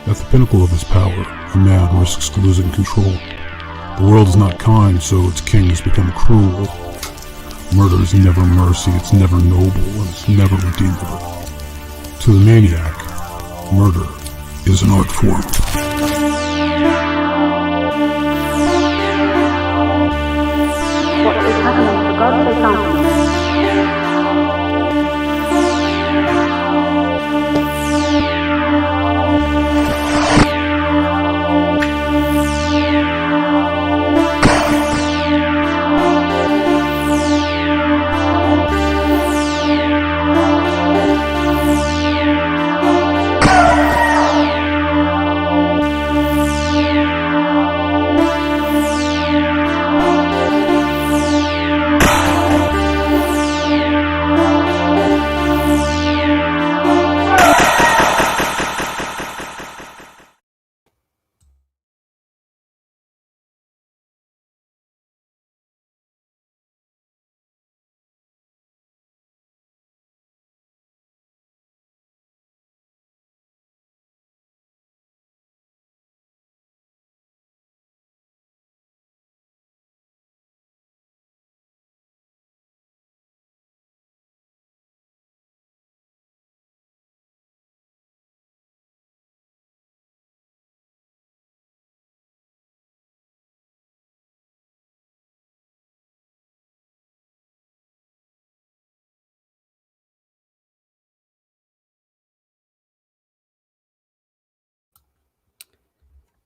At the pinnacle of his power, a man risks losing control. The world is not kind, so its king has become cruel. Murder is never mercy, it's never noble, and it's never redeemable. To the maniac, murder is an art form. What is happening to God say something?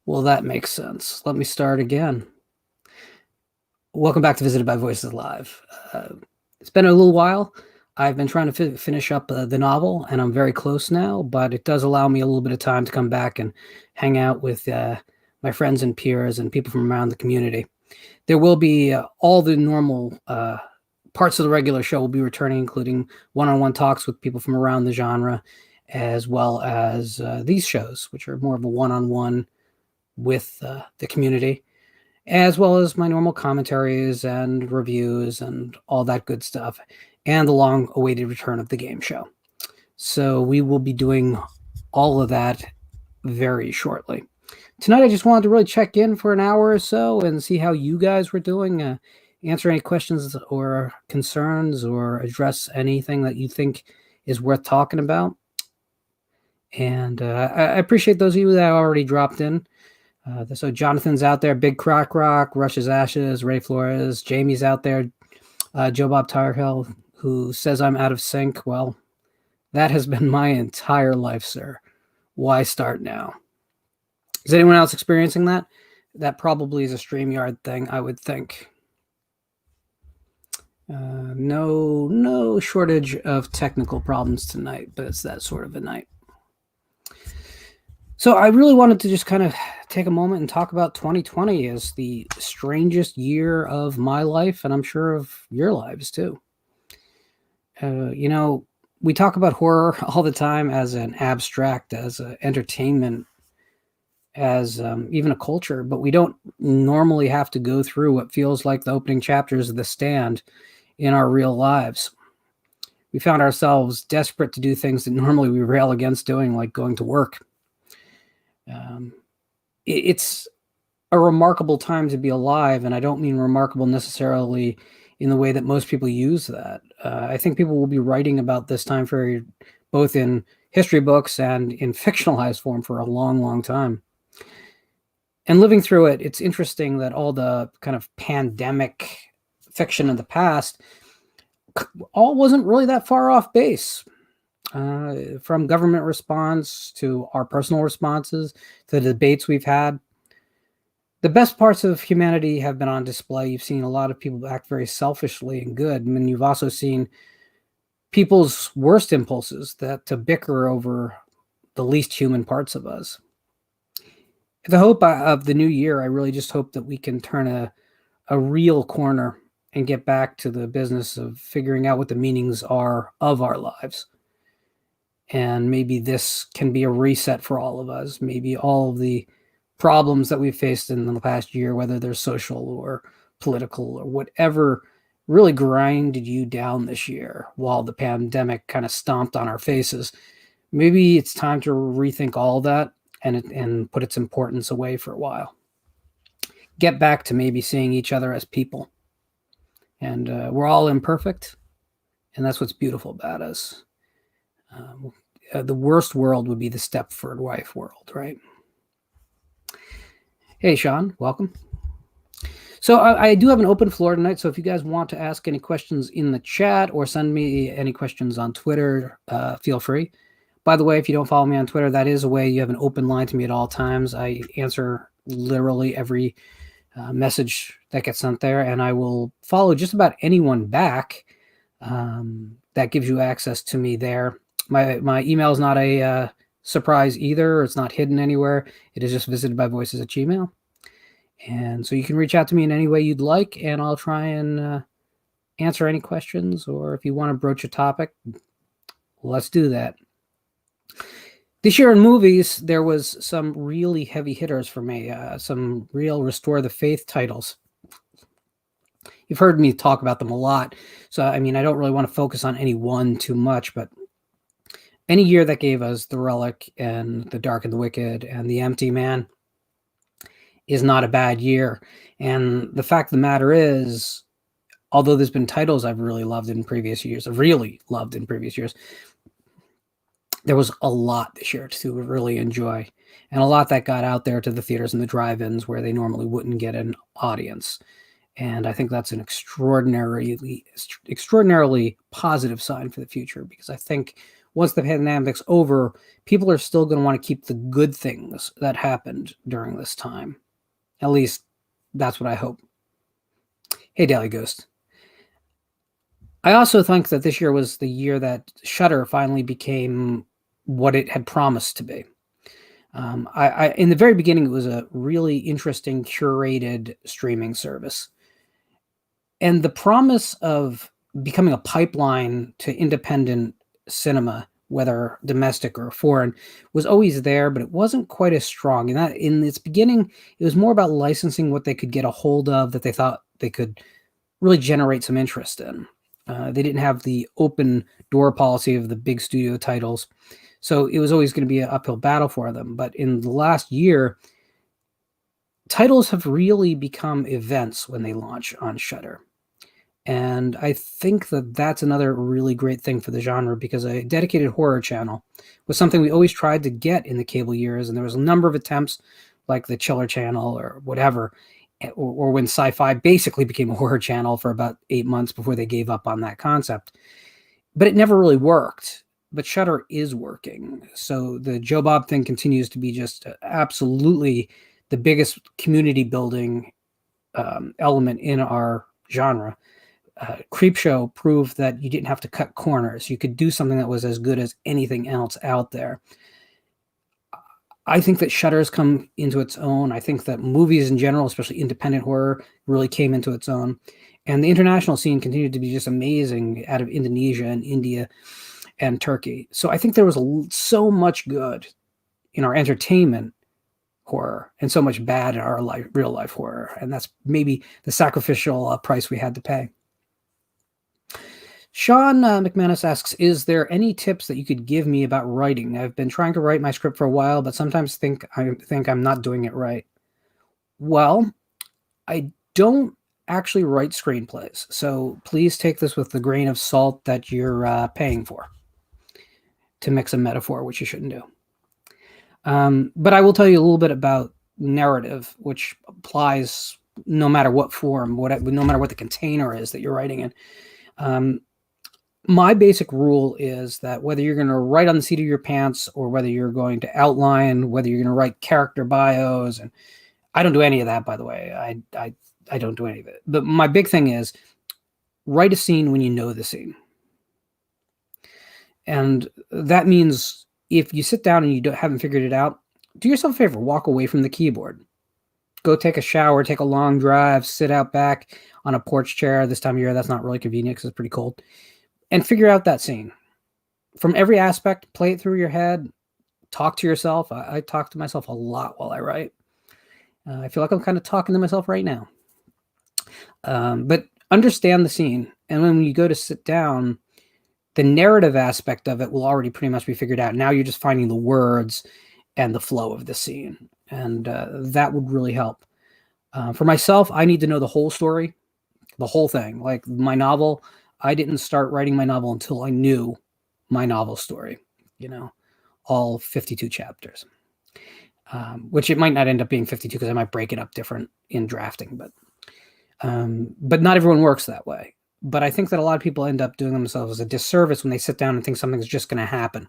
Well, that makes sense. Let me start again. Welcome back to Visited by Voices Live. It's been a little while. I've been trying to finish up the novel, and I'm very close now, but it does allow me a little bit of time to come back and hang out with my friends and peers and people from around the community. There will be all the normal parts of the regular show will be returning, including one-on-one talks with people from around the genre, as well as these shows, which are more of a one-on-one with the community, as well as my normal commentaries and reviews and all that good stuff, and the long-awaited return of the game show. So we will be doing all of that very shortly. Tonight, I just wanted to really check in for an hour or so and see how you guys were doing, answer any questions or concerns, or address anything that you think is worth talking about. And I appreciate those of you that already dropped in. So Jonathan's out there, Big Croc Rock, Rush's Ashes, Ray Flores, Jamie's out there, Joe Bob Tirehill, who says I'm out of sync. Well, that has been my entire life, sir. Why start now? Is anyone else experiencing that? That probably is a StreamYard thing, I would think. No shortage of technical problems tonight, but it's that sort of a night. So I really wanted to just kind of take a moment and talk about 2020 as the strangest year of my life, and I'm sure of your lives too. We talk about horror all the time as an abstract, as an entertainment, as even a culture, but we don't normally have to go through what feels like the opening chapters of The Stand in our real lives. We found ourselves desperate to do things that normally we rail against doing, like going to work. It's a remarkable time to be alive, and I don't mean remarkable necessarily in the way that most people use that. I think people will be writing about this time period both in history books and in fictionalized form for a long, long time. And living through it, it's interesting that all the kind of pandemic fiction of the past all wasn't really that far off base. From government response to our personal responses to the debates we've had. The best parts of humanity have been on display. You've seen a lot of people act very selfishly and good. And you've also seen people's worst impulses to bicker over the least human parts of us. The hope of the new year, I really just hope that we can turn a real corner and get back to the business of figuring out what the meanings are of our lives. And maybe this can be a reset for all of us. Maybe all of the problems that we've faced in the past year, whether they're social or political or whatever, really grinded you down this year while the pandemic kind of stomped on our faces. Maybe it's time to rethink all that and put its importance away for a while. Get back to maybe seeing each other as people. And we're all imperfect, and that's what's beautiful about us. The worst world would be the Stepford wife world, right? Hey, Sean, welcome. So I do have an open floor tonight, so if you guys want to ask any questions in the chat or send me any questions on Twitter, feel free. By the way, if you don't follow me on Twitter, that is a way. You have an open line to me at all times. I answer literally every message that gets sent there, and I will follow just about anyone back. That gives you access to me there. My email is not a surprise either. It's not hidden anywhere. It is just visitedbyvoices@gmail.com. And so you can reach out to me in any way you'd like, and I'll try and answer any questions, or if you want to broach a topic, let's do that. This year in movies, there was some really heavy hitters for me, some real Restore the Faith titles. You've heard me talk about them a lot, so I mean, I don't really want to focus on any one too much, but any year that gave us The Relic and The Dark and the Wicked and The Empty Man is not a bad year. And the fact of the matter is, although there's been titles I've really loved in previous years, there was a lot this year to really enjoy, and a lot that got out there to the theaters and the drive-ins where they normally wouldn't get an audience. And I think that's an extraordinarily positive sign for the future, because I think once the pandemic's over, people are still going to want to keep the good things that happened during this time. At least that's what I hope. Hey, Daily Ghost. I also think that this year was the year that Shudder finally became what it had promised to be. In the very beginning, it was a really interesting, curated streaming service. And the promise of becoming a pipeline to independent cinema, whether domestic or foreign, was always there, but it wasn't quite as strong. And that in its beginning, it was more about licensing what they could get a hold of that they thought they could really generate some interest in. They didn't have the open door policy of the big studio titles, so it was always going to be an uphill battle for them. But in the last year, titles have really become events when they launch on Shudder. And I think that that's another really great thing for the genre, because a dedicated horror channel was something we always tried to get in the cable years. And there was a number of attempts, like the Chiller Channel or whatever, or when Sci-Fi basically became a horror channel for about 8 months before they gave up on that concept. But it never really worked. But Shudder is working. So the Joe Bob thing continues to be just absolutely the biggest community building element in our genre. Creepshow proved that you didn't have to cut corners. You could do something that was as good as anything else out there. I think that Shudder has come into its own. I think that movies in general, especially independent horror, really came into its own. And the international scene continued to be just amazing out of Indonesia and India and Turkey. So I think there was so much good in our entertainment horror and so much bad in our real life horror. And that's maybe the sacrificial price we had to pay. Sean McManus asks, is there any tips that you could give me about writing? I've been trying to write my script for a while, but sometimes think I'm not doing it right. Well, I don't actually write screenplays, so please take this with the grain of salt that you're paying for, to mix a metaphor, which you shouldn't do. But I will tell you a little bit about narrative, which applies no matter what form, no matter what the container is that you're writing in. My basic rule is that whether you're going to write on the seat of your pants or whether you're going to outline, whether you're going to write character bios, and I don't do any of that, by the way. I don't do any of it. But my big thing is write a scene when you know the scene. And that means if you sit down and you haven't figured it out, do yourself a favor, walk away from the keyboard. Go take a shower, take a long drive, sit out back on a porch chair. This time of year, that's not really convenient because it's pretty cold. And figure out that scene. From every aspect, play it through your head, talk to yourself. I talk to myself a lot while I write. I feel like I'm kind of talking to myself right now. But understand the scene. And when you go to sit down, the narrative aspect of it will already pretty much be figured out. Now you're just finding the words and the flow of the scene. And that would really help. For myself, I need to know the whole story, the whole thing. Like my novel, I didn't start writing my novel until I knew my novel story, all 52 chapters, which it might not end up being 52 because I might break it up different in drafting, but not everyone works that way. But I think that a lot of people end up doing themselves a disservice when they sit down and think something's just going to happen.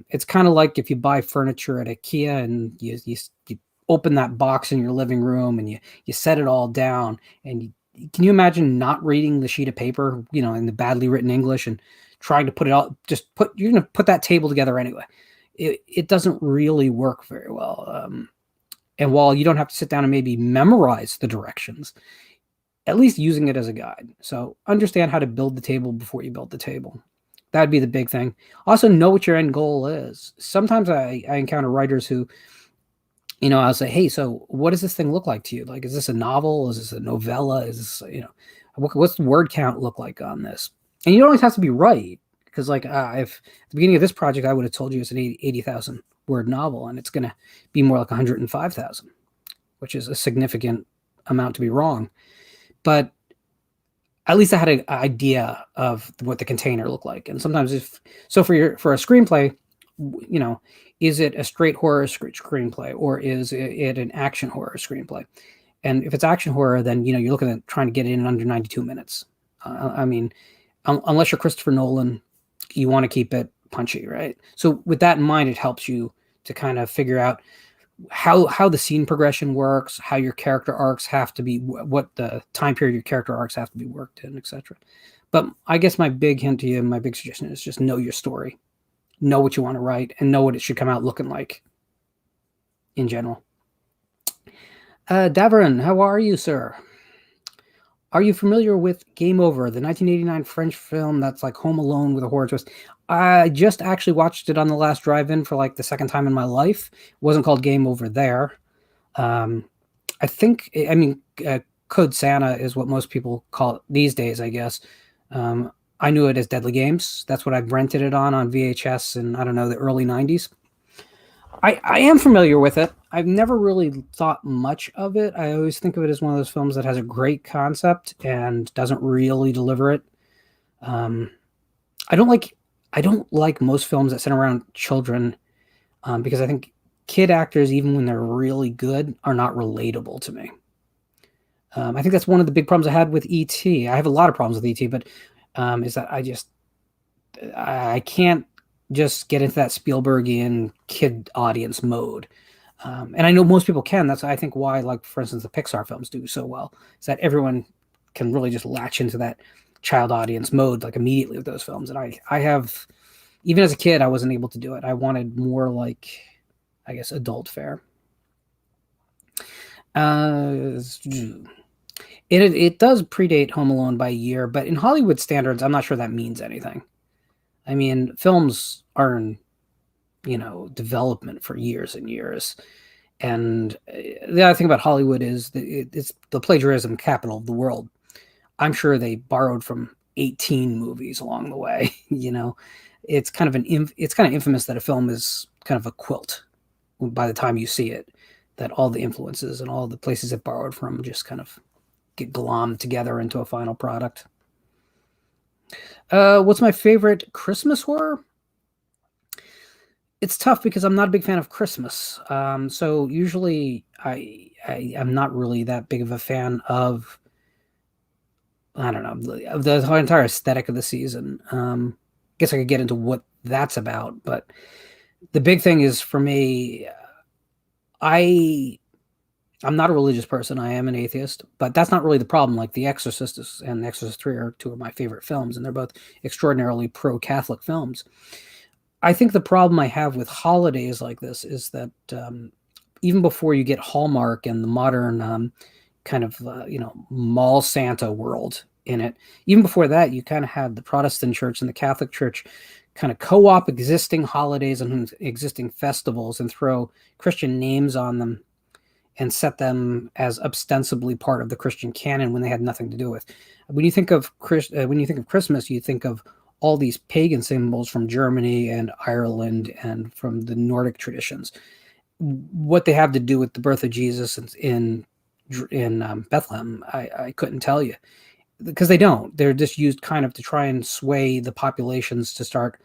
It's kind of like if you buy furniture at IKEA and you open that box in your living room and you set it all down, and can you imagine not reading the sheet of paper, in the badly written English and trying to put it all, you're going to put that table together anyway. It doesn't really work very well. And while you don't have to sit down and maybe memorize the directions, at least using it as a guide. So understand how to build the table before you build the table. That would be the big thing. Also, know what your end goal is. Sometimes I encounter writers who, I'll say, hey, so what does this thing look like to you? Like, is this a novel? Is this a novella? Is this, what's the word count look like on this? And you don't always have to be right. Because if at the beginning of this project, I would have told you it's an 80,000 word novel, and it's going to be more like 105,000, which is a significant amount to be wrong. But at least I had an idea of what the container looked like. And sometimes for a screenplay, is it a straight horror screenplay, or is it an action horror screenplay? And if it's action horror, then, you're looking at trying to get it in under 92 minutes. Unless you're Christopher Nolan, you want to keep it punchy, right? So with that in mind, it helps you to kind of figure out how the scene progression works, how your character arcs have to be, what the time period your character arcs have to be worked in, etc. But I guess my big hint to you, my big suggestion is just know your story, know what you want to write, and know what it should come out looking like in general. Davarin, how are you, sir? Are you familiar with Game Over, the 1989 French film that's like Home Alone with a horror twist? I just actually watched it on the last drive-in for like the second time in my life. It wasn't called Game Over there. Code Santa is what most people call it these days, I guess. I knew it as Deadly Games. That's what I've rented it on VHS in, I don't know, the early 90s. I am familiar with it. I've never really thought much of it. I always think of it as one of those films that has a great concept and doesn't really deliver it. I don't like most films that center around children because I think kid actors, even when they're really good, are not relatable to me. I think that's one of the big problems I had with E.T. I have a lot of problems with E.T., but is that I can't just get into that Spielbergian kid audience mode. And I know most people can. That's, I think, why, like, for instance, the Pixar films do so well, is that everyone can really just latch into that child audience mode, like, immediately with those films. And I have, even as a kid, I wasn't able to do it. I wanted more, like, I guess, adult fare. It does predate Home Alone by a year, but in Hollywood standards, I'm not sure that means anything. I mean, films are in, development for years and years. And the other thing about Hollywood is that it's the plagiarism capital of the world. I'm sure they borrowed from 18 movies along the way. It's kind of infamous that a film is kind of a quilt by the time you see it, that all the influences and all the places it borrowed from just kind of get glommed together into a final product. What's my favorite Christmas horror? It's tough because I'm not a big fan of Christmas. So usually I'm not really that big of a fan of, I don't know, of the entire aesthetic of the season. Guess I could get into what that's about, but the big thing is for me, I'm not a religious person. I am an atheist, but that's not really the problem. Like The Exorcist and The Exorcist 3 are two of my favorite films, and they're both extraordinarily pro-Catholic films. I think the problem I have with holidays like this is that even before you get Hallmark and the modern mall Santa world in it, even before that, you kind of had the Protestant church and the Catholic church kind of co-op existing holidays and existing festivals and throw Christian names on them and set them as ostensibly part of the Christian canon when they had nothing to do with. When you think of Christmas, you think of all these pagan symbols from Germany and Ireland and from the Nordic traditions, what they have to do with the birth of Jesus in Bethlehem, I couldn't tell you, because they don't. They're just used kind of to try and sway the populations to start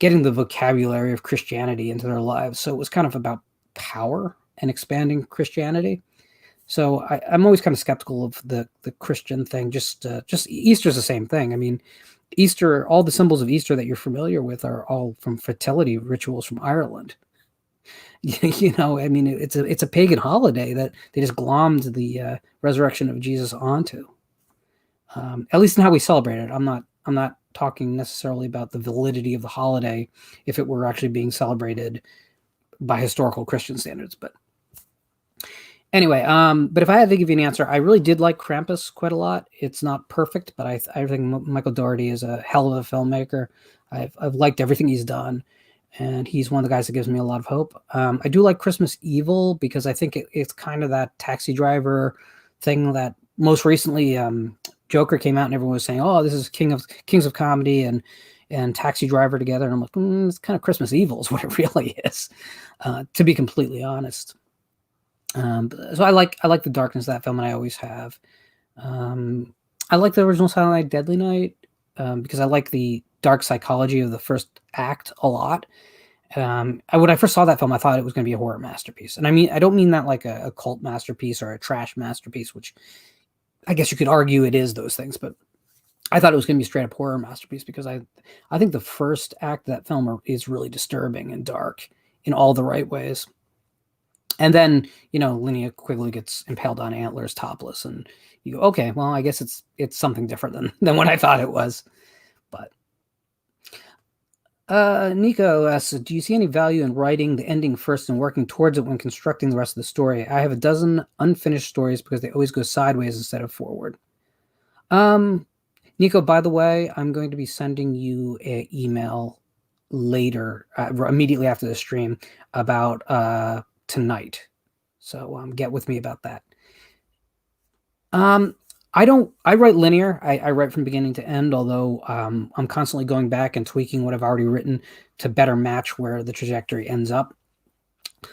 getting the vocabulary of Christianity into their lives. So it was kind of about power and expanding Christianity. So I'm always kind of skeptical of the Christian thing. Just Easter's the same thing. I mean, Easter, all the symbols of Easter that you're familiar with are all from fertility rituals from Ireland. You know, I mean, it's a pagan holiday that they just glommed the resurrection of Jesus onto. At least in how we celebrate it. I'm not talking necessarily about the validity of the holiday if it were actually being celebrated by historical Christian standards. But anyway, but if I had to give you an answer, I really did like Krampus quite a lot. It's not perfect, but I think Michael Dougherty is a hell of a filmmaker. I've liked everything he's done, and he's one of the guys that gives me a lot of hope. I do like Christmas Evil because I think it's kind of that Taxi Driver thing that most recently Joker came out and everyone was saying, "Oh, this is Kings of Comedy and Taxi Driver together," and I'm like, it's kind of Christmas Evil is what it really is, to be completely honest. So I like the darkness of that film, and I always have. I like the original Silent Night, Deadly Night, because I like the dark psychology of the first act a lot. When I first saw that film, I thought it was going to be a horror masterpiece, and I don't mean that like a cult masterpiece or a trash masterpiece, which I guess you could argue it is those things, but I thought it was going to be a straight up horror masterpiece because I think the first act of that film is really disturbing and dark in all the right ways. And then, you know, Linnea Quigley gets impaled on antlers topless, and you go, okay, well, I guess it's something different than what I thought it was. But Nico asks, do you see any value in writing the ending first and working towards it when constructing the rest of the story? I have a dozen unfinished stories because they always go sideways instead of forward. Nico, by the way, I'm going to be sending you an email later, immediately after the stream, about tonight. So get with me about that. I write linear. I write from beginning to end, although I'm constantly going back and tweaking what I've already written to better match where the trajectory ends up.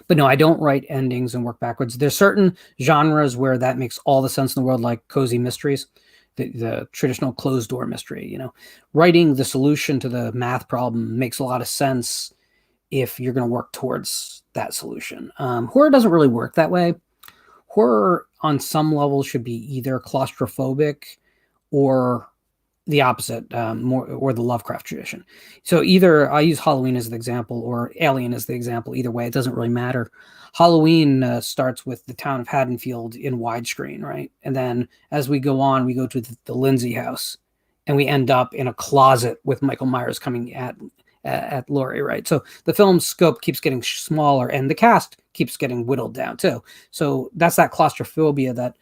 But no, I don't write endings and work backwards. There's certain genres where that makes all the sense in the world, like cozy mysteries, the traditional closed door mystery. You know, writing the solution to the math problem makes a lot of sense if you're going to work towards that solution. Horror doesn't really work that way. Horror on some level should be either claustrophobic or the opposite, or the Lovecraft tradition. So either I use Halloween as the example or Alien as the example. Either way, it doesn't really matter. Halloween starts with the town of Haddonfield in widescreen, right? And then as we go on, we go to the Lindsay house, and we end up in a closet with Michael Myers coming at Laurie, right? So the film's scope keeps getting smaller, and the cast keeps getting whittled down too. So that's that claustrophobia that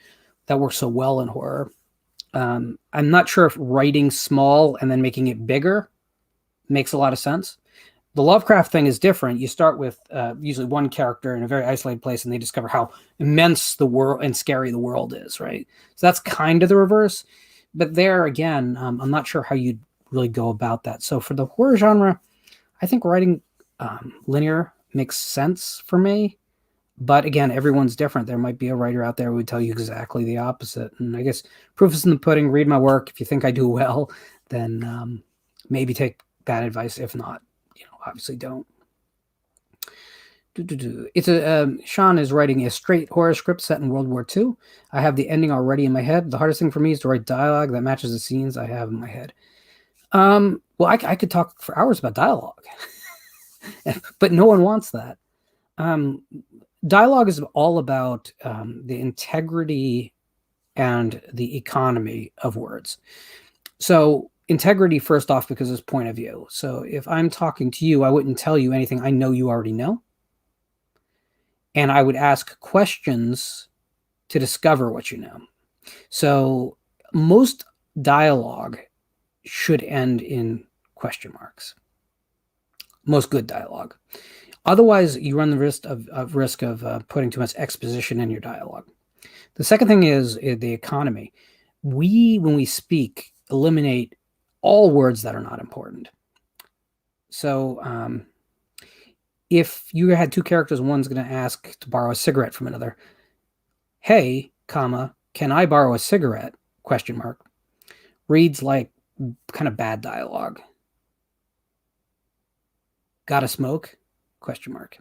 works so well in horror. I'm not sure if writing small and then making it bigger makes a lot of sense. The Lovecraft thing is different. You start with usually one character in a very isolated place, and they discover how immense the world and scary the world is, right? So that's kind of the reverse. But there again, I'm not sure how you'd really go about that. So for the horror genre, I think writing linear makes sense for me. But again, everyone's different. There might be a writer out there who would tell you exactly the opposite. And I guess proof is in the pudding. Read my work. If you think I do well, then maybe take that advice. If not, obviously don't. It's Sean is writing a straight horror script set in World War II. I have the ending already in my head. The hardest thing for me is to write dialogue that matches the scenes I have in my head. Well, I could talk for hours about dialogue, but no one wants that. Dialogue is all about the integrity and the economy of words. So integrity, first off, because it's point of view. So if I'm talking to you, I wouldn't tell you anything I know you already know. And I would ask questions to discover what you know. So most dialogue should end in question marks. Most good dialogue. Otherwise, you run the risk of putting too much exposition in your dialogue. The second thing is the economy. When we speak, eliminate all words that are not important. So if you had two characters, one's going to ask to borrow a cigarette from another. Hey, comma, can I borrow a cigarette? Question mark. Reads like kind of bad dialogue. Gotta smoke? Question mark.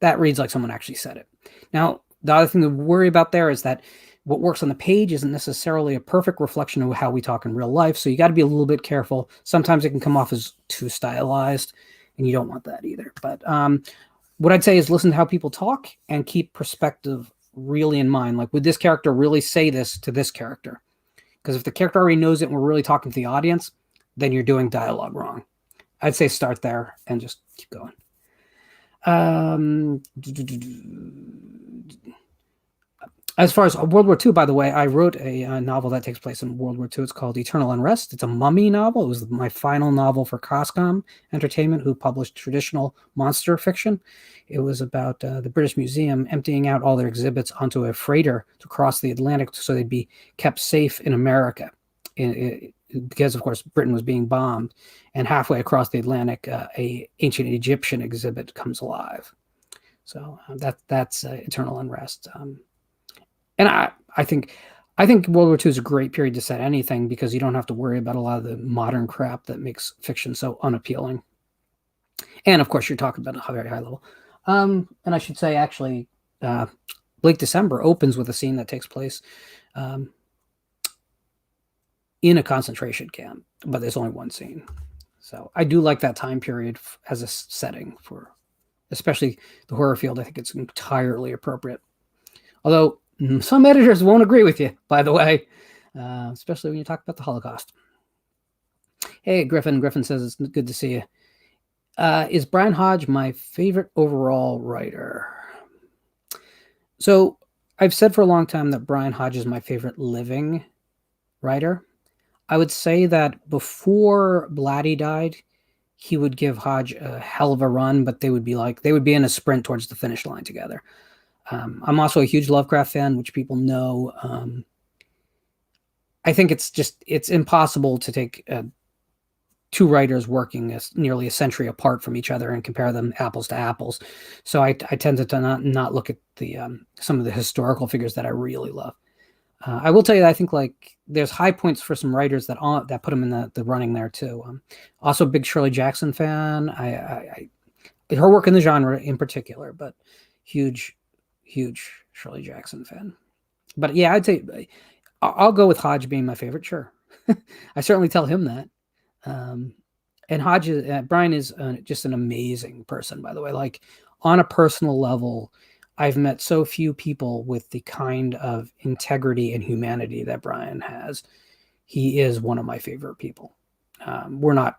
That reads like someone actually said it. Now, the other thing to worry about there is that what works on the page isn't necessarily a perfect reflection of how we talk in real life. So you got to be a little bit careful. Sometimes it can come off as too stylized, and you don't want that either. But what I'd say is listen to how people talk and keep perspective really in mind. Like, would this character really say this to this character? Because if the character already knows it and we're really talking to the audience, then you're doing dialogue wrong. I'd say start there and just keep going. As far as World War II, by the way, I wrote a novel that takes place in World War II. It's called Eternal Unrest. It's a mummy novel. It was my final novel for Coscom Entertainment, who published traditional monster fiction. It was about the British Museum emptying out all their exhibits onto a freighter to cross the Atlantic so they'd be kept safe in America. Because, of course, Britain was being bombed. And halfway across the Atlantic, a ancient Egyptian exhibit comes alive. So that's Eternal Unrest. And I think World War II is a great period to set anything because you don't have to worry about a lot of the modern crap that makes fiction so unappealing. And, of course, you're talking about a very high level. And I should say, actually, Blake December opens with a scene that takes place in a concentration camp, but there's only one scene. So I do like that time period as a setting for, especially the horror field. I think it's entirely appropriate. Although some editors won't agree with you, by the way, especially when you talk about the Holocaust. Hey, Griffin. Griffin says it's good to see you. Is Brian Hodge my favorite overall writer? So I've said for a long time that Brian Hodge is my favorite living writer. I would say that before Blatty died, he would give Hodge a hell of a run, but they would be in a sprint towards the finish line together. I'm also a huge Lovecraft fan, which people know. I think it's impossible to take two writers working nearly a century apart from each other and compare them apples to apples. So I tend to not look at the some of the historical figures that I really love. I will tell you that I think there's high points for some writers that put them in the running there too. Also, a big Shirley Jackson fan. Her work in the genre in particular, but huge Shirley Jackson fan. But yeah, I'd say I'll go with Hodge being my favorite. Sure, I certainly tell him that. And Hodge, Brian is just an amazing person, by the way. Like, on a personal level, I've met so few people with the kind of integrity and humanity that Brian has. He is one of my favorite people. We're not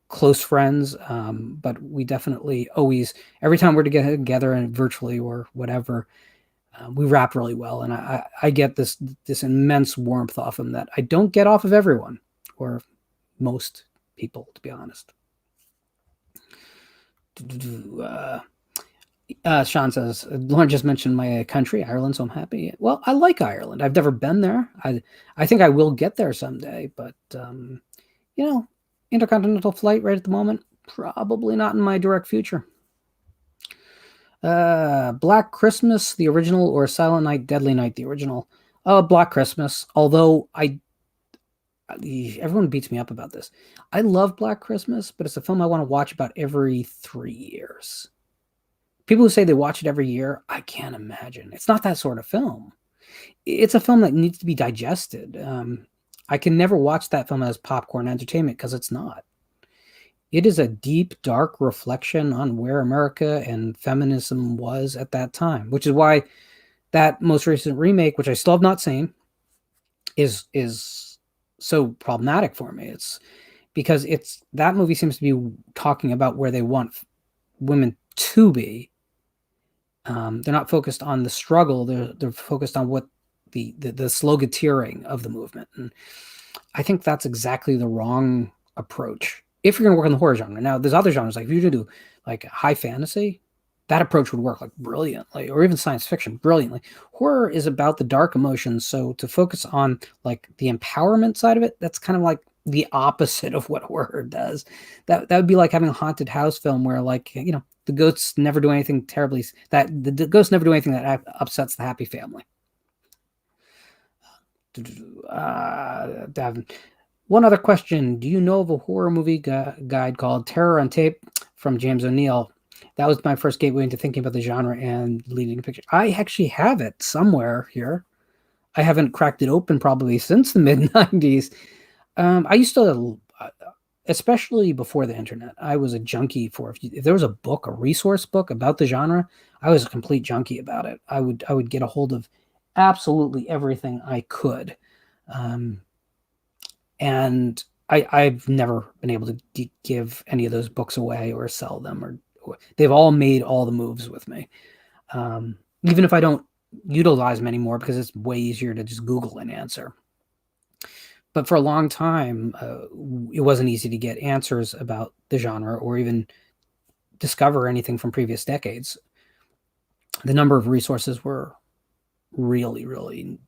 close friends, but we definitely always, every time we're together and virtually or whatever, we rap really well. And I get this immense warmth off him that I don't get off of everyone or most people, to be honest. Sean says, Lauren just mentioned my country, Ireland, so I'm happy. Well, I like Ireland. I've never been there. I think I will get there someday, but, intercontinental flight right at the moment, probably not in my direct future. Black Christmas, the original, or Silent Night, Deadly Night, the original? Black Christmas, although everyone beats me up about this. I love Black Christmas, but it's a film I want to watch about every 3 years. People who say they watch it every year, I can't imagine. It's not that sort of film. It's a film that needs to be digested. I can never watch that film as popcorn entertainment because it's not. It is a deep, dark reflection on where America and feminism was at that time, which is why that most recent remake, which I still have not seen, is so problematic for me. It's because that movie seems to be talking about where they want women to be. They're not focused on the struggle. They're focused on what the slogateering of the movement. And I think that's exactly the wrong approach if you're going to work in the horror genre. Now, there's other genres, like if you do like high fantasy, that approach would work like brilliantly, or even science fiction brilliantly. Horror is about the dark emotions. So to focus on like the empowerment side of it, that's kind of like the opposite of what horror does. That would be like having a haunted house film where, like, the ghosts never do anything terribly, that the ghosts never do anything that upsets the happy family. Davin. One other question. Do you know of a horror movie guide called Terror on Tape from James O'Neill? That was my first gateway into thinking about the genre and leading pictures. I actually have it somewhere here. I haven't cracked it open probably since the mid-90s. I used to, especially before the internet, I was a junkie for, if there was a book, a resource book about the genre, I was a complete junkie about it. I would get a hold of absolutely everything I could. And I've never been able to give any of those books away or sell them, or they've all made all the moves with me. Even if I don't utilize them anymore, because it's way easier to just Google an answer. But for a long time, it wasn't easy to get answers about the genre or even discover anything from previous decades. The number of resources were really, really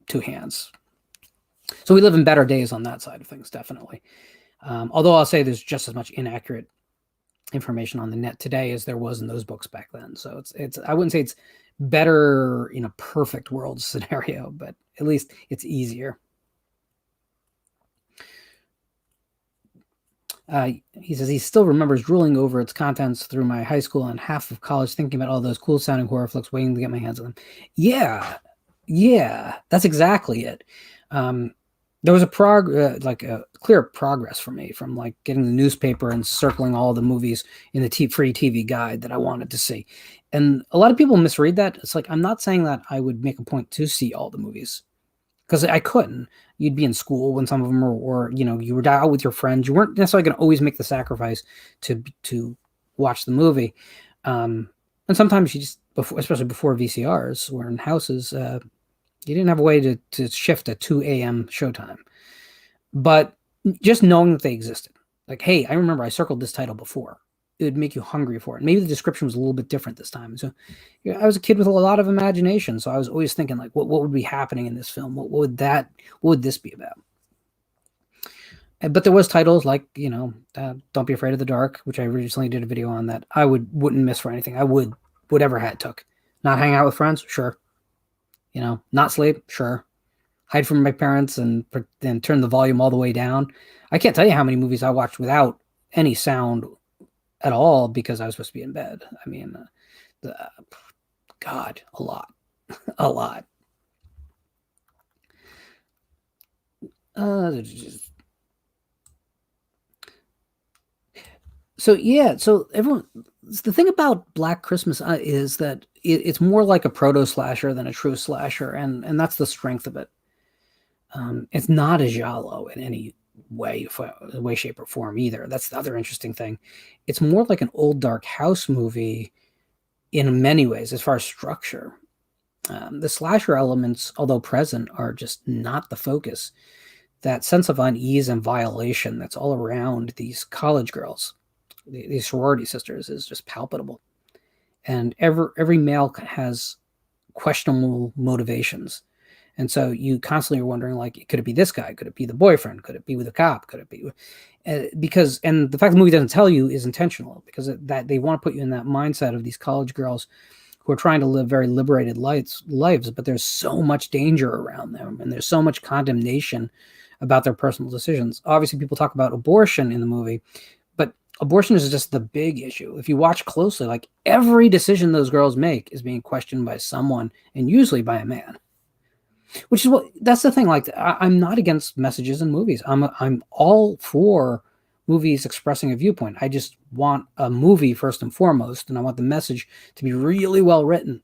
two hands. So we live in better days on that side of things, definitely. Although I'll say there's just as much inaccurate information on the net today as there was in those books back then. So it's I wouldn't say it's better in a perfect world scenario, but at least it's easier. He says he still remembers drooling over its contents through my high school and half of college, thinking about all those cool sounding horror flicks, waiting to get my hands on them. Yeah, that's exactly it. There was a clear progress for me from like getting the newspaper and circling all the movies in the free TV guide that I wanted to see. And a lot of people misread that. It's like, I'm not saying that I would make a point to see all the movies, because I couldn't. You'd be in school when some of them or you were out with your friends. You weren't necessarily going to always make the sacrifice to watch the movie. And sometimes you just, especially before VCRs, were in houses, you didn't have a way to shift a 2 a.m. showtime. But just knowing that they existed, like, hey, I remember I circled this title before. It would make you hungry for it. Maybe the description was a little bit different this time. So I was a kid with a lot of imagination. So I was always thinking, like, what would be happening in this film? What would this be about? But there was titles like, Don't Be Afraid of the Dark, which I recently did a video on, that I wouldn't miss for anything. I would, whatever hat took. Not hang out with friends? Sure. Not sleep? Sure. Hide from my parents and turn the volume all the way down. I can't tell you how many movies I watched without any sound at all because I was supposed to be in bed. I mean, God, a lot. A lot. So everyone, the thing about Black Christmas is that it's more like a proto slasher than a true slasher, and that's the strength of it. It's not a giallo in any way, shape, or form either. That's the other interesting thing. It's more like an old dark house movie in many ways as far as structure. The slasher elements, although present, are just not the focus. That sense of unease and violation that's all around these college girls, these sorority sisters, is just palpable. And every male has questionable motivations. And so you constantly are wondering, like, could it be this guy? Could it be the boyfriend? Could it be with a cop? Could it be and the fact the movie doesn't tell you is intentional, because that they want to put you in that mindset of these college girls who are trying to live very liberated lives, but there's so much danger around them, and there's so much condemnation about their personal decisions. Obviously, people talk about abortion in the movie, but abortion is just the big issue. If you watch closely, like, every decision those girls make is being questioned by someone, and usually by a man. Which is that's the thing. Like, I'm not against messages in movies. I'm all for movies expressing a viewpoint. I just want a movie first and foremost, and I want the message to be really well written,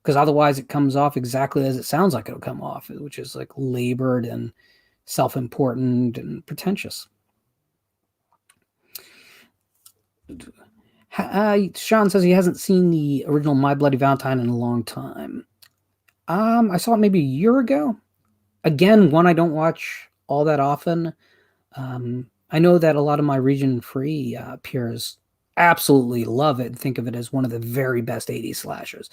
because otherwise it comes off exactly as it sounds like it'll come off, which is like labored and self-important and pretentious. Sean says he hasn't seen the original My Bloody Valentine in a long time. I saw it maybe a year ago. Again, one I don't watch all that often. I know that a lot of my region free peers absolutely love it and think of it as one of the very best 80s slashers.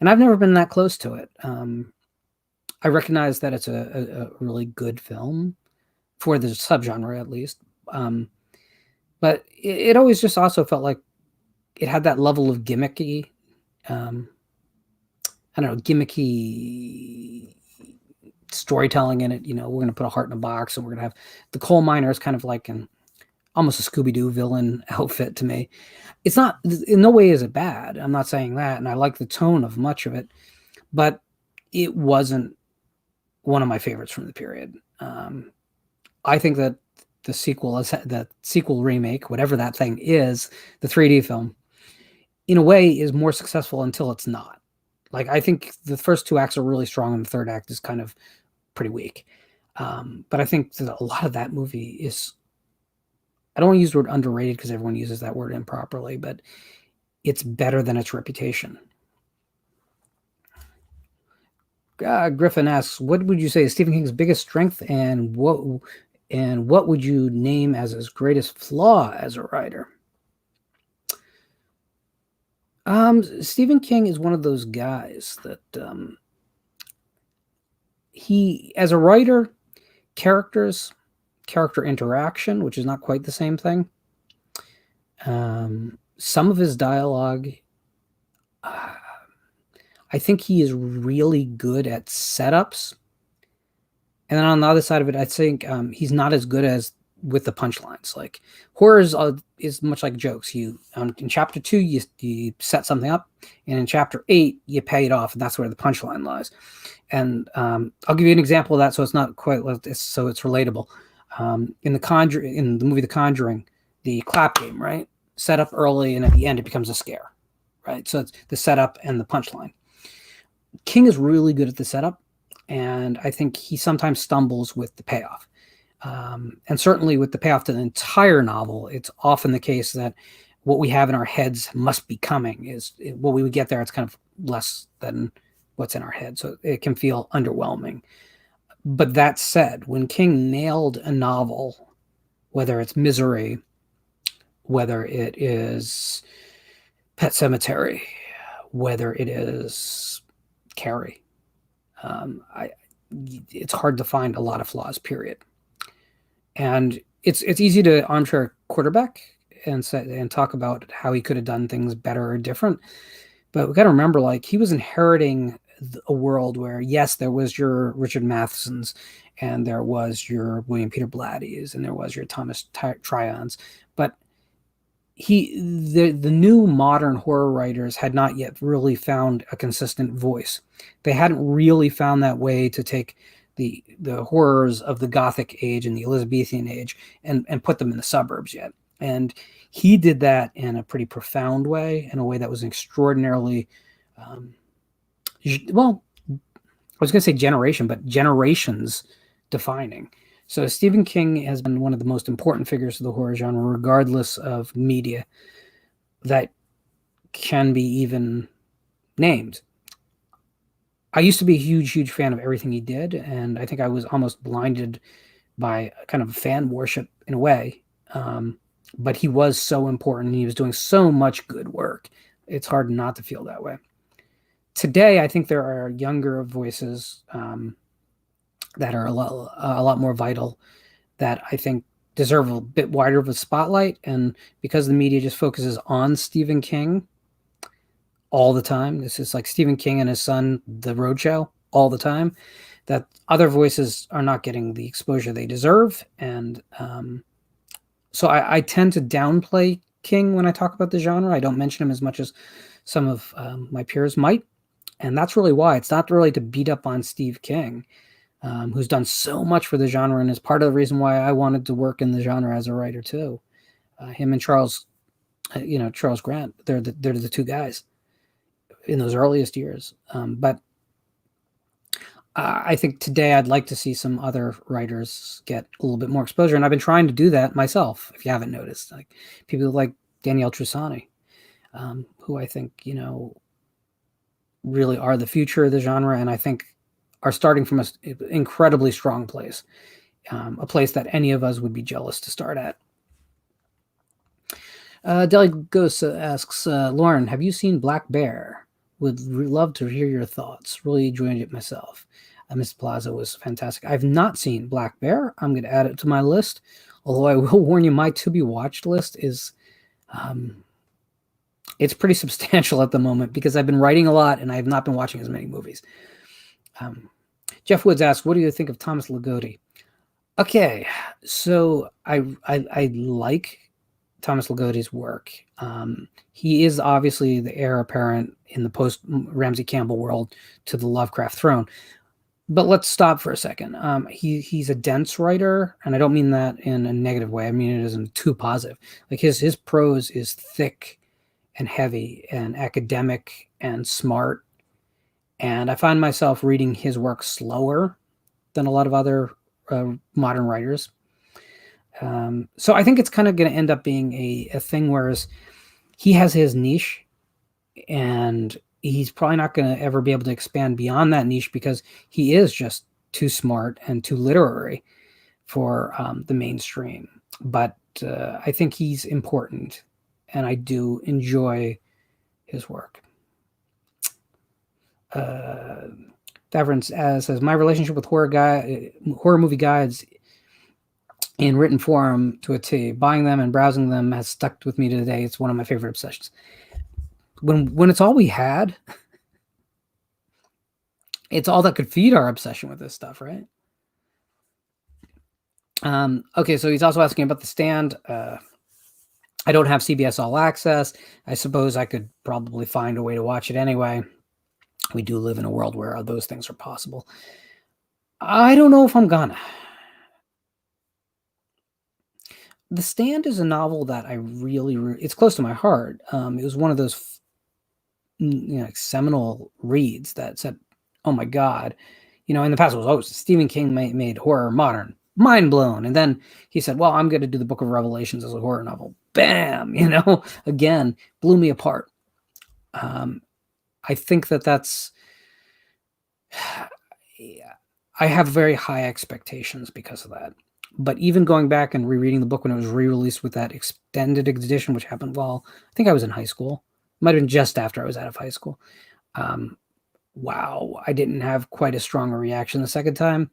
And I've never been that close to it. I recognize that it's a really good film. for the subgenre at least. But it always just also felt like it had that level of gimmicky, I don't know, gimmicky storytelling in it. You know, we're going to put a heart in a box, and we're going to have the coal miner is kind of like almost a Scooby-Doo villain outfit to me. It's not, in no way is it bad. I'm not saying that. And I like the tone of much of it, but it wasn't one of my favorites from the period. I think that the sequel remake, whatever that thing is, the 3D film, in a way is more successful until it's not. Like, I think the first two acts are really strong and the third act is kind of pretty weak. But I think that a lot of that movie is, I don't want to use the word underrated because everyone uses that word improperly, but it's better than its reputation. Griffin asks, what would you say is Stephen King's biggest strength, and what would you name as his greatest flaw as a writer? Stephen King is one of those guys that he, as a writer, character interaction, which is not quite the same thing. Some of his dialogue, I think he is really good at setups. And then on the other side of it, I think he's not as good as with the punchlines. Like, horror is much like jokes. You in chapter 2, you set something up, and in chapter 8, you pay it off, and that's where the punchline lies. And I'll give you an example of that, so it's not quite like this, so it's relatable. In the movie The Conjuring, the clap game, right? Set up early, and at the end, it becomes a scare, right? So it's the setup and the punchline. King is really good at the setup, and I think he sometimes stumbles with the payoff. And certainly with the payoff to the entire novel, it's often the case that what we have in our heads must be coming. Is what we would get there, it's kind of less than what's in our head. So it can feel underwhelming. But that said, when King nailed a novel, whether it's Misery, whether it is Pet Sematary, whether it is Carrie, it's hard to find a lot of flaws, period. And it's easy to armchair quarterback and talk about how he could have done things better or different. But we got to remember, like, he was inheriting a world where, yes, there was your Richard Mathesons, and there was your William Peter Blatty's, and there was your Thomas Tryons, but the new modern horror writers had not yet really found a consistent voice. They hadn't really found that way to take the horrors of the Gothic age and the Elizabethan age and put them in the suburbs yet. And he did that in a pretty profound way, in a way that was extraordinarily, well, I was going to say generation, but generations defining. So Stephen King has been one of the most important figures of the horror genre, regardless of media that can be even named. I used to be a huge fan of everything he did, and I think I was almost blinded by kind of fan worship in a way. But he was so important. He was doing so much good work. It's hard not to feel that way. Today, I think there are younger voices that are a lot more vital, that I think deserve a bit wider of a spotlight. And because the media just focuses on Stephen King all the time, this is like Stephen King and his son, The Roadshow, all the time, that other voices are not getting the exposure they deserve. And so I tend to downplay King when I talk about the genre. I don't mention him as much as some of my peers might. And that's really why. It's not really to beat up on Steve King, who's done so much for the genre and is part of the reason why I wanted to work in the genre as a writer too. Him and Charles Grant, they're the two guys in those earliest years. But I think today I'd like to see some other writers get a little bit more exposure. And I've been trying to do that myself, if you haven't noticed. Like people like Danielle Trusani, who I think, really are the future of the genre, and I think are starting from an incredibly strong place, a place that any of us would be jealous to start at. Deli Ghost asks, Lauren, have you seen Black Bear? Would love to hear your thoughts. Really enjoyed it myself. Mrs. Plaza was fantastic. I've not seen Black Bear. I'm going to add it to my list. Although I will warn you, my to be watched list is, it's pretty substantial at the moment because I've been writing a lot and I have not been watching as many movies. Jeff Woods asks, what do you think of Thomas Ligotti? Okay, so I like Thomas Ligotti's work. He is obviously the heir apparent in the post Ramsey Campbell world to the Lovecraft throne. But let's stop for a second. He's a dense writer, and I don't mean that in a negative way. I mean it isn't too positive. Like his prose is thick and heavy and academic and smart. And I find myself reading his work slower than a lot of other modern writers. So I think it's kind of going to end up being a thing whereas he has his niche and he's probably not going to ever be able to expand beyond that niche because he is just too smart and too literary for the mainstream. But I think he's important and I do enjoy his work. Davern says, my relationship with horror movie guides in written form to a T. Buying them and browsing them has stuck with me today. It's one of my favorite obsessions. When it's all we had, it's all that could feed our obsession with this stuff, right? Okay, so he's also asking about The Stand. I don't have CBS All Access. I suppose I could probably find a way to watch it anyway. We do live in a world where those things are possible. I don't know if I'm gonna. The Stand is a novel that I really, it's close to my heart. It was one of those, seminal reads that said, oh my God, in the past it was, oh, Stephen King made horror modern, mind blown. And then he said, well, I'm going to do the Book of Revelations as a horror novel. Bam, again, blew me apart. I think that's, I have very high expectations because of that. But even going back and rereading the book when it was re-released with that extended edition, which happened while I think I was in high school, might have been just after I was out of high school. Wow, I didn't have quite as strong a reaction the second time.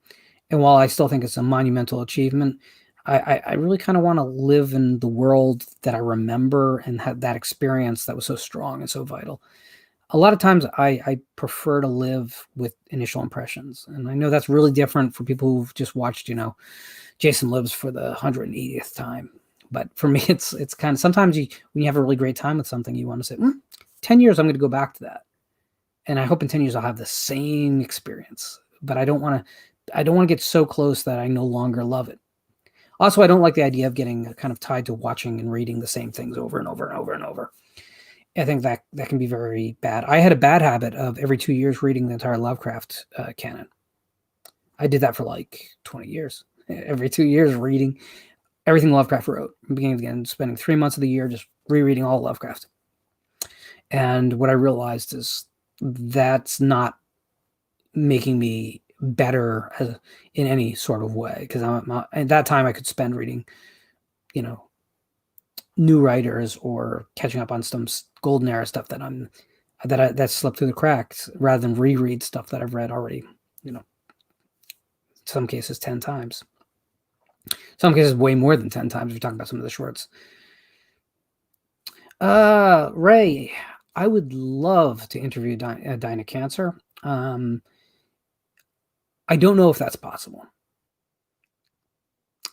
And while I still think it's a monumental achievement, I really kind of want to live in the world that I remember and have that experience that was so strong and so vital. A lot of times I prefer to live with initial impressions. And I know that's really different for people who've just watched, Jason Lives for the 180th time. But for me, it's kind of, sometimes when you have a really great time with something, you want to say, 10 years, I'm going to go back to that. And I hope in 10 years, I'll have the same experience. But I don't want to get so close that I no longer love it. Also, I don't like the idea of getting kind of tied to watching and reading the same things over and over and over and over. I think that can be very bad. I had a bad habit of every 2 years reading the entire Lovecraft canon. I did that for like 20 years. Every 2 years reading everything Lovecraft wrote, beginning to the end, spending 3 months of the year just rereading all Lovecraft. And what I realized is that's not making me better in any sort of way. Because at that time I could spend reading, new writers or catching up on some golden era stuff that slipped through the cracks rather than reread stuff that I've read already, in some cases 10 times. Some cases way more than 10 times if you're talking about some of the shorts. Ray, I would love to interview Dinah Cancer. I don't know if that's possible.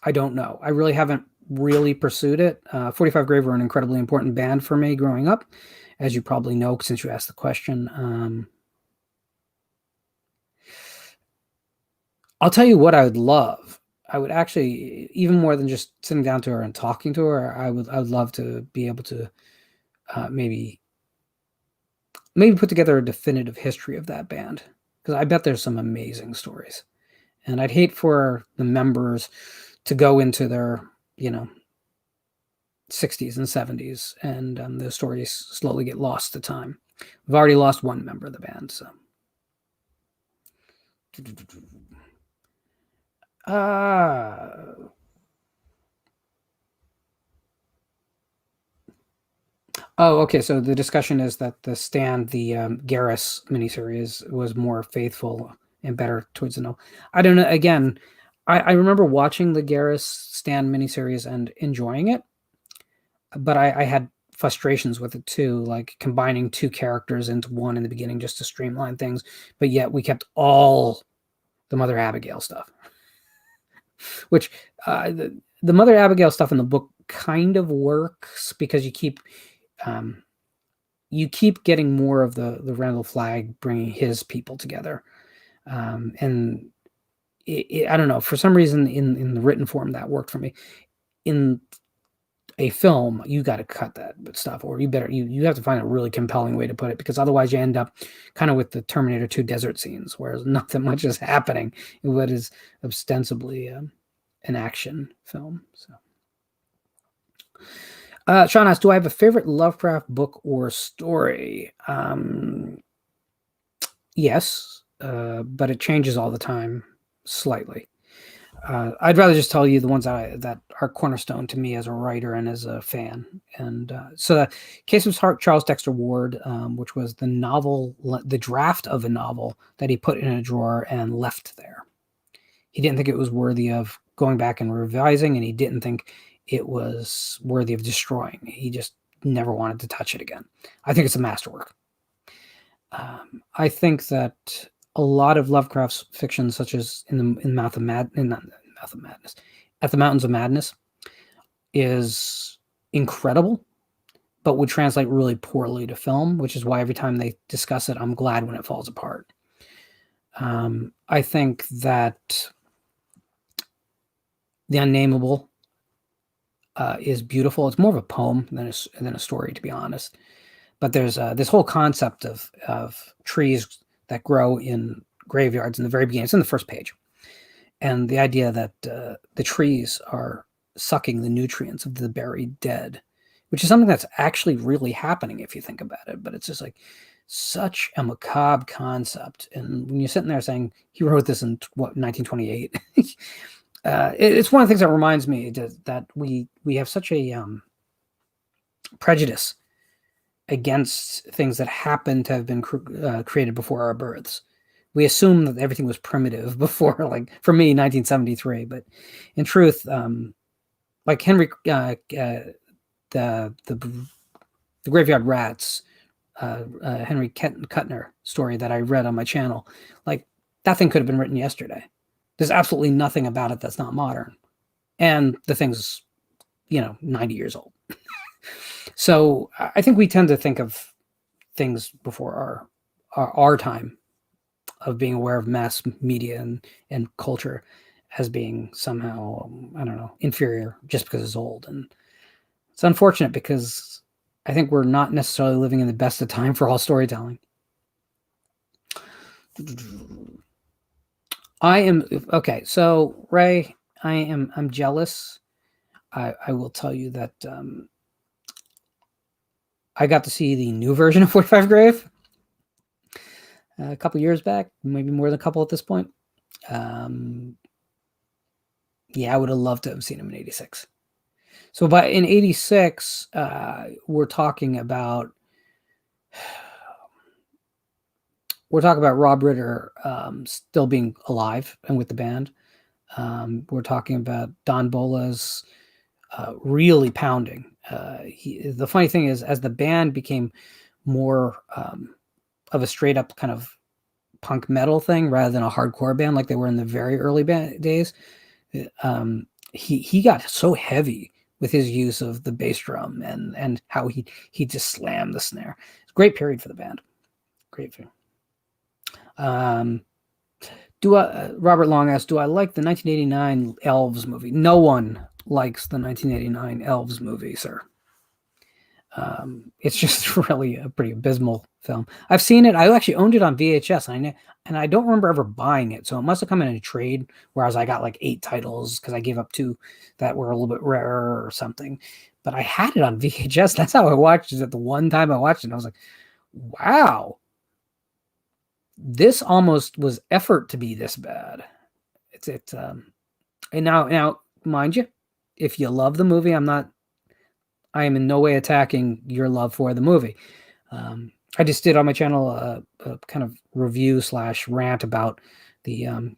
I don't know. I really haven't really pursued it. 45 Grave were an incredibly important band for me growing up, as you probably know since you asked the question. I'll tell you what I would love. I would actually, even more than just sitting down to her and talking to her, I would love to be able to maybe put together a definitive history of that band, because I bet there's some amazing stories. And I'd hate for the members to go into their, 60s and 70s and those stories slowly get lost to time. We've already lost one member of the band, so. Oh, okay. So the discussion is that The Stand, the Garrus miniseries, was more faithful and better towards the novel. I don't know. Again, I remember watching the Garrus Stan miniseries and enjoying it, but I had frustrations with it too, like combining two characters into one in the beginning just to streamline things, but yet we kept all the Mother Abigail stuff, which the Mother Abigail stuff in the book kind of works because you keep getting more of the Randall Flagg bringing his people together, and I don't know, for some reason in the written form that worked for me. In a film, you got to cut that stuff, or you have to find a really compelling way to put it, because otherwise you end up kind of with the Terminator 2 desert scenes, where not that much is happening in what is ostensibly an action film. So, Sean asks, do I have a favorite Lovecraft book or story? Yes, but it changes all the time slightly. I'd rather just tell you the ones that are cornerstone to me as a writer and as a fan. And so the Case of Heart, Charles Dexter Ward, which was the draft of a novel that he put in a drawer and left there. He didn't think it was worthy of going back and revising, and he didn't think it was worthy of destroying. He just never wanted to touch it again. I think it's a masterwork. I think that a lot of Lovecraft's fiction, such as At the Mountains of Madness, is incredible, but would translate really poorly to film, which is why every time they discuss it, I'm glad when it falls apart. I think that The Unnameable is beautiful. It's more of a poem than a story, to be honest. But there's this whole concept of trees that grow in graveyards in the very beginning. It's in the first page. And the idea that the trees are sucking the nutrients of the buried dead, which is something that's actually really happening if you think about it. But it's just like such a macabre concept. And when you're sitting there saying he wrote this in 1928, it's one of the things that reminds me that we have such a prejudice against things that happen to have been created before our births. We assume that everything was primitive before, like for me, 1973. But in truth, like Henry, the Graveyard Rats, Henry Kuttner story that I read on my channel, like that thing could have been written yesterday. There's absolutely nothing about it that's not modern, and the thing's 90 years old. So I think we tend to think of things before our time of being aware of mass media and culture as being somehow, I don't know, inferior just because it's old. And it's unfortunate because I think we're not necessarily living in the best of time for all storytelling. Okay. So Ray, I'm jealous. I will tell you that, I got to see the new version of 45 Grave a couple years back, maybe more than a couple at this point. Yeah, I would have loved to have seen him in 86. So in 86, we're talking about Rob Ritter still being alive and with the band. We're talking about Don Bola's really pounding. The funny thing is, as the band became more of a straight up kind of punk metal thing rather than a hardcore band like they were in the very early days, he got so heavy with his use of the bass drum and how he just slammed the snare. It's a great period for the band. Great period. Robert Long asks, do I like the 1989 Elves movie? No one likes the 1989 Elves movie, sir. It's just really a pretty abysmal film. I've seen it. I actually owned it on VHS, and I don't remember ever buying it. So it must have come in a trade, whereas I got like 8 titles because I gave up 2 that were a little bit rarer or something. But I had it on VHS. That's how I watched it. The one time I watched it, I was like, wow, this almost was effort to be this bad. And now, mind you, if you love the movie, I am in no way attacking your love for the movie. I just did on my channel a kind of review / rant about the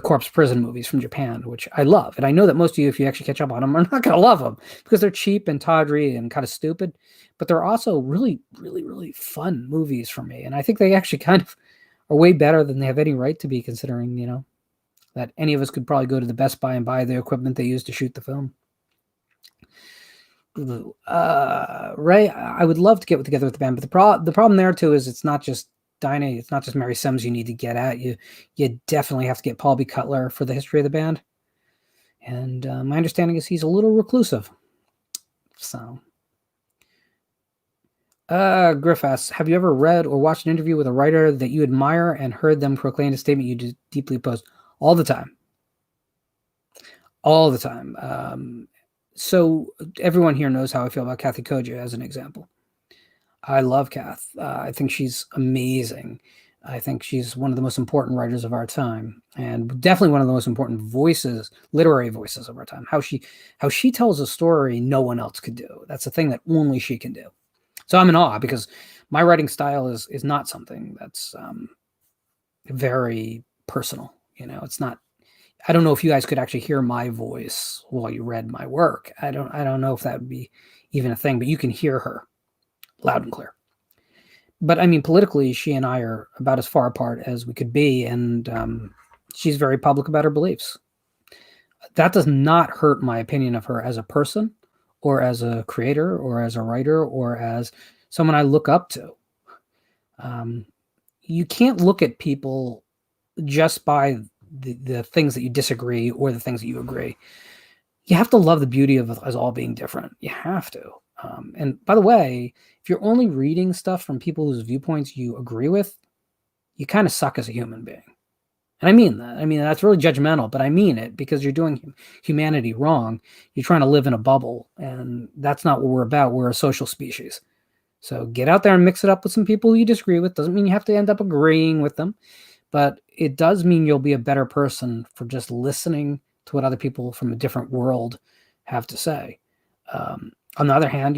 corpse prison movies from Japan, which I love. And I know that most of you, if you actually catch up on them, are not going to love them because they're cheap and tawdry and kind of stupid, but they're also really, really, really fun movies for me. And I think they actually kind of are way better than they have any right to be, considering, that any of us could probably go to the Best Buy and buy the equipment they use to shoot the film. Ray, I would love to get together with the band, but the problem there too is it's not just Dinah, it's not just Mary Sims you need to get at. You definitely have to get Paul B. Cutler for the history of the band. And my understanding is he's a little reclusive. So, Griff asks, have you ever read or watched an interview with a writer that you admire and heard them proclaim a statement you deeply oppose? All the time. All the time. So everyone here knows how I feel about Kathy Koja as an example. I love Kath. I think she's amazing. I think she's one of the most important writers of our time, and definitely one of the most important voices, literary voices of our time. How she tells a story no one else could do. That's a thing that only she can do. So I'm in awe because my writing style is not something that's very personal. It's not. I don't know if you guys could actually hear my voice while you read my work. I don't know if that would be even a thing, but you can hear her loud and clear. But I mean, politically, she and I are about as far apart as we could be, and she's very public about her beliefs. That does not hurt my opinion of her as a person, or as a creator, or as a writer, or as someone I look up to. You can't look at people just by the things that you disagree or the things that you agree. You have to love the beauty of us all being different. You have to. And by the way, if you're only reading stuff from people whose viewpoints you agree with, you kind of suck as a human being. And I mean that. I mean, that's really judgmental, but I mean it because you're doing humanity wrong. You're trying to live in a bubble, and that's not what we're about. We're a social species. So get out there and mix it up with some people who you disagree with. Doesn't mean you have to end up agreeing with them, but it does mean you'll be a better person for just listening to what other people from a different world have to say. On the other hand,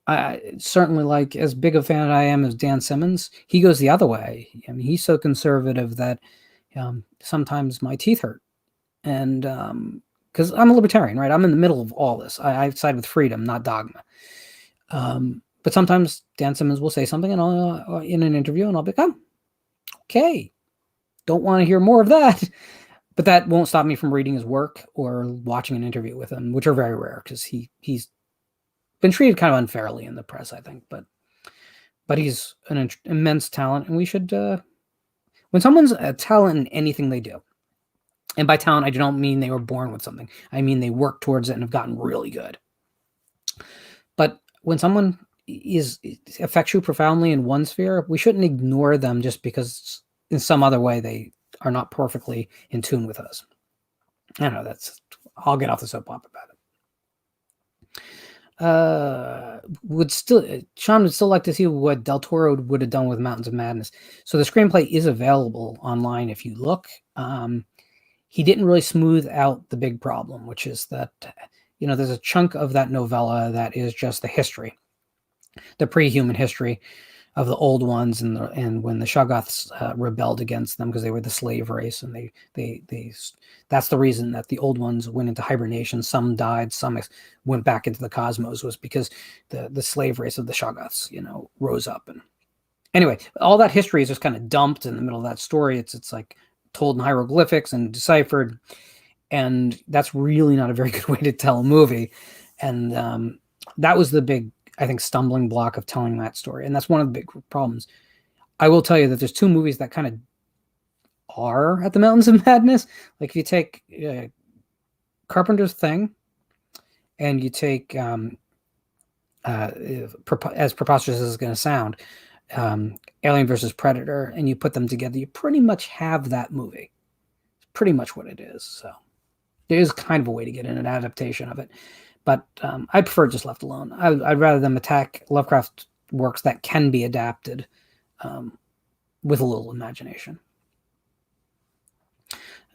I certainly, like, as big a fan I am as Dan Simmons, he goes the other way. I mean, he's so conservative that sometimes my teeth hurt. And because I'm a libertarian, right? I'm in the middle of all this. I side with freedom, not dogma. But sometimes Dan Simmons will say something and I'll in an interview, and I'll be like, oh, okay, don't want to hear more of that. But that won't stop me from reading his work or watching an interview with him, which are very rare because he's been treated kind of unfairly in the press, I think. But he's an immense talent, and we should. When someone's a talent in anything they do, and by talent I don't mean they were born with something. I mean they work towards it and have gotten really good. But when someone affects you profoundly in one sphere, we shouldn't ignore them just because in some other way they are not perfectly in tune with us. I don't know, I'll get off the soapbox about it. Sean would still like to see what Del Toro would have done with Mountains of Madness. So the screenplay is available online if you look. He didn't really smooth out the big problem, which is that, there's a chunk of that novella that is just the history, the pre-human history of the old ones, and when the Shoggoths rebelled against them because they were the slave race, and they that's the reason that the old ones went into hibernation. Some died, some went back into the cosmos, was because the slave race of the Shoggoths, rose up. And anyway, all that history is just kind of dumped in the middle of that story. It's like told in hieroglyphics and deciphered, and that's really not a very good way to tell a movie. And that was the big, I think, stumbling block of telling that story. And that's one of the big problems. I will tell you that there's two movies that kind of are at the Mountains of Madness. Like if you take Carpenter's Thing and you take, as preposterous as it's going to sound, Alien versus Predator, and you put them together, you pretty much have that movie. It's pretty much what it is. So there is kind of a way to get in an adaptation of it. But I prefer just left alone. I'd rather them attack Lovecraft works that can be adapted with a little imagination.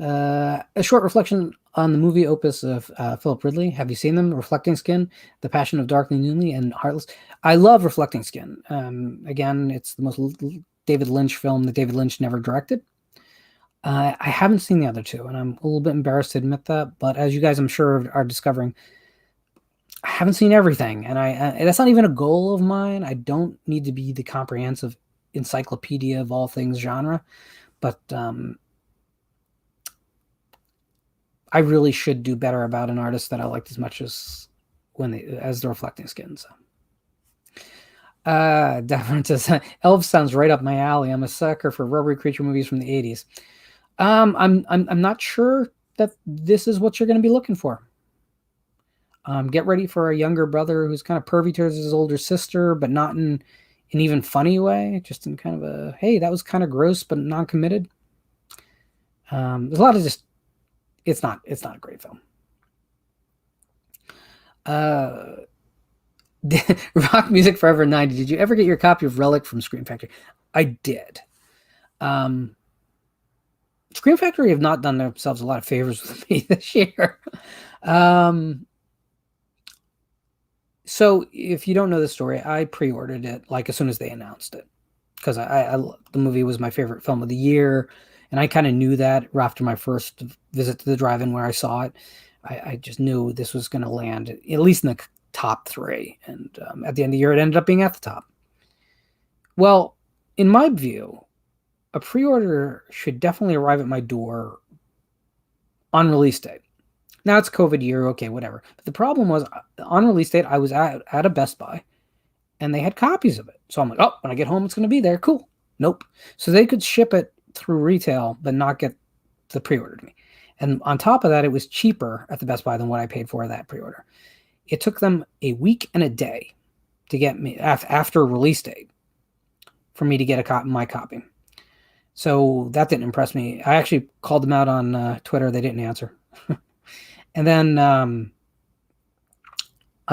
A short reflection on the movie opus of Philip Ridley. Have you seen them? Reflecting Skin, The Passion of Darkly Noonly, and Heartless. I love Reflecting Skin. Again, it's the most David Lynch film that David Lynch never directed. I haven't seen the other two, and I'm a little bit embarrassed to admit that. But as you guys, I'm sure, are discovering, I haven't seen everything, and that's not even a goal of mine. I don't need to be the comprehensive encyclopedia of all things genre, but I really should do better about an artist that I liked as much as as the Reflecting Skin. So. Definitely says Elf sounds right up my alley. I'm a sucker for rubbery creature movies from the 80s. I'm not sure that this is what you're going to be looking for. Get ready for a younger brother who's kind of pervy towards his older sister, but not in an even funny way, just in kind of a, hey, that was kind of gross, but non-committed. There's a lot of just, it's not a great film. Rock Music Forever 90. Did you ever get your copy of Relic from Scream Factory? I did. Scream Factory have not done themselves a lot of favors with me this year. So if you don't know the story, I pre-ordered it like as soon as they announced it, because the movie was my favorite film of the year, and I kind of knew that after my first visit to the drive-in where I saw it. I just knew this was going to land at least in the top 3, and at the end of the year it ended up being at the top. Well, in my view, a pre-order should definitely arrive at my door on release date. Now it's COVID year, okay, whatever. But the problem was, on release date, I was at a Best Buy, and they had copies of it. So I'm like, oh, when I get home, it's going to be there. Cool. Nope. So they could ship it through retail, but not get the pre-order to me. And on top of that, it was cheaper at the Best Buy than what I paid for that pre-order. It took them a week and a day to get me, after release date, for me to get my copy. So that didn't impress me. I actually called them out on Twitter. They didn't answer. And then on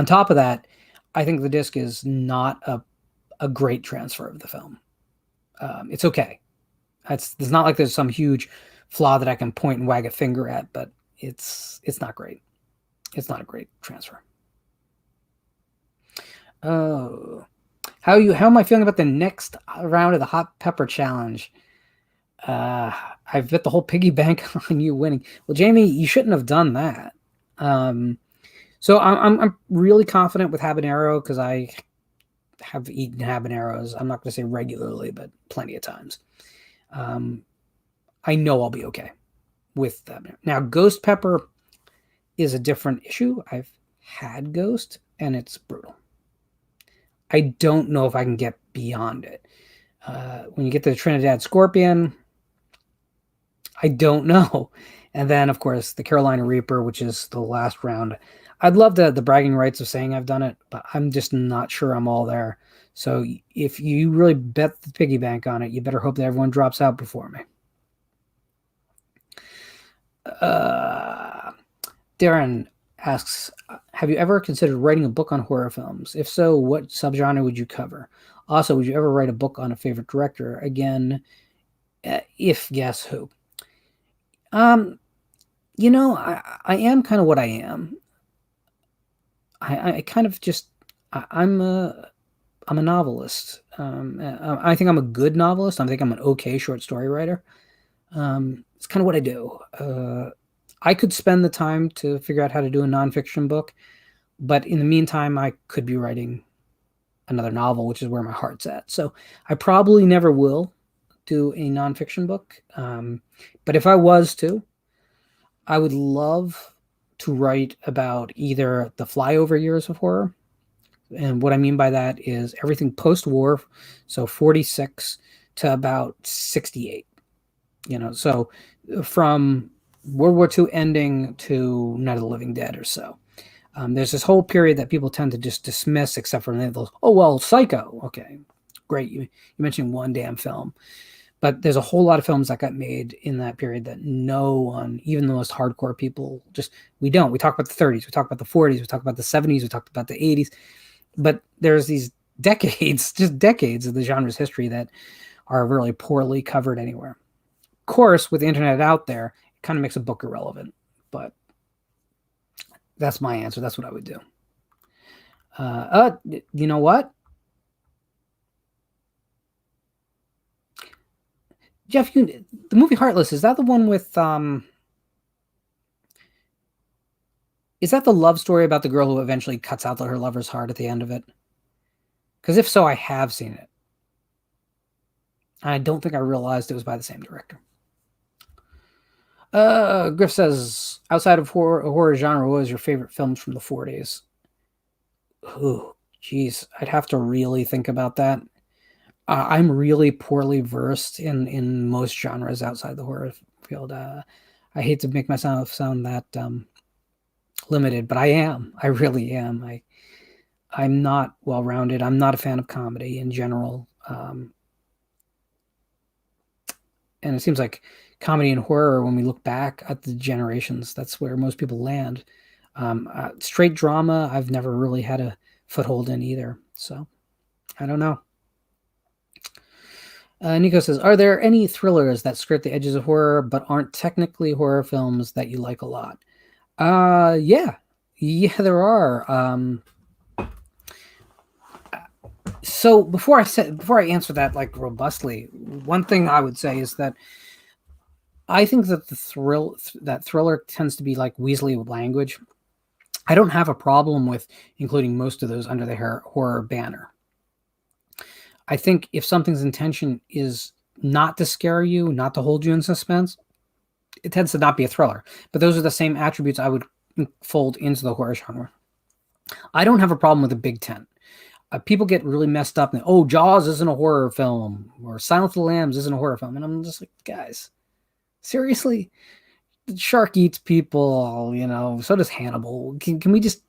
top of that, I think the disc is not a great transfer of the film. It's okay. It's not like there's some huge flaw that I can point and wag a finger at, but it's not great. It's not a great transfer. Oh, how am I feeling about the next round of the Hot Pepper Challenge? I've bet the whole piggy bank on you winning. Well, Jamie, you shouldn't have done that. So I'm really confident with habanero, because I have eaten habaneros. I'm not going to say regularly, but plenty of times. I know I'll be okay with that. Now, ghost pepper is a different issue. I've had ghost, and it's brutal. I don't know if I can get beyond it. When you get to the Trinidad Scorpion, I don't know. And then, of course, the Carolina Reaper, which is the last round. I'd love the bragging rights of saying I've done it, but I'm just not sure I'm all there. So if you really bet the piggy bank on it, you better hope that everyone drops out before me. Darren asks, have you ever considered writing a book on horror films? If so, what subgenre would you cover? Also, would you ever write a book on a favorite director? Again, if yes, who? You know, I am kind of what I am. I kind of just, I'm a novelist. I think I'm a good novelist. I think I'm an okay short story writer. It's kind of what I do. I could spend the time to figure out how to do a nonfiction book, but in the meantime, I could be writing another novel, which is where my heart's at. So I probably never will do a nonfiction book. But if I was to, I would love to write about either the flyover years of horror. And what I mean by that is everything post-war, so 46 to about 68. You know, so from World War II ending to Night of the Living Dead or so. There's this whole period that people tend to just dismiss, except for those, oh, well, Psycho. Okay, great. You mentioned one damn film. But there's a whole lot of films that got made in that period that no one, even the most hardcore people, we don't. We talk about the 30s, we talk about the 40s, we talk about the 70s, we talked about the 80s. But there's these decades, just decades of the genre's history that are really poorly covered anywhere. Of course, with the internet out there, it kind of makes a book irrelevant. But that's my answer. That's what I would do. You know what? Jeff, the movie Heartless, is that the one with is that the love story about the girl who eventually cuts out her lover's heart at the end of it? Because if so, I have seen it. I don't think I realized it was by the same director. Griff says, outside of horror genre, what was your favorite films from the 40s? Oh, geez, I'd have to really think about that. I'm really poorly versed in most genres outside the horror field. I hate to make myself sound that limited, but I am. I really am. I'm not well-rounded. I'm not a fan of comedy in general. And it seems like comedy and horror, when we look back at the generations, that's where most people land. Straight drama, I've never really had a foothold in either. So I don't know. Nico says, are there any thrillers that skirt the edges of horror but aren't technically horror films that you like a lot? Yeah, there are. So before I answer that like robustly, one thing I would say is that I think that thriller tends to be like Weasley language. I don't have a problem with including most of those under the horror banner. I think if something's intention is not to scare you, not to hold you in suspense, it tends to not be a thriller. But those are the same attributes I would fold into the horror genre. I don't have a problem with a big tent. People get really messed up and, oh, Jaws isn't a horror film, or Silence of the Lambs isn't a horror film. And I'm just like, guys, seriously? The shark eats people, so does Hannibal. Can we just,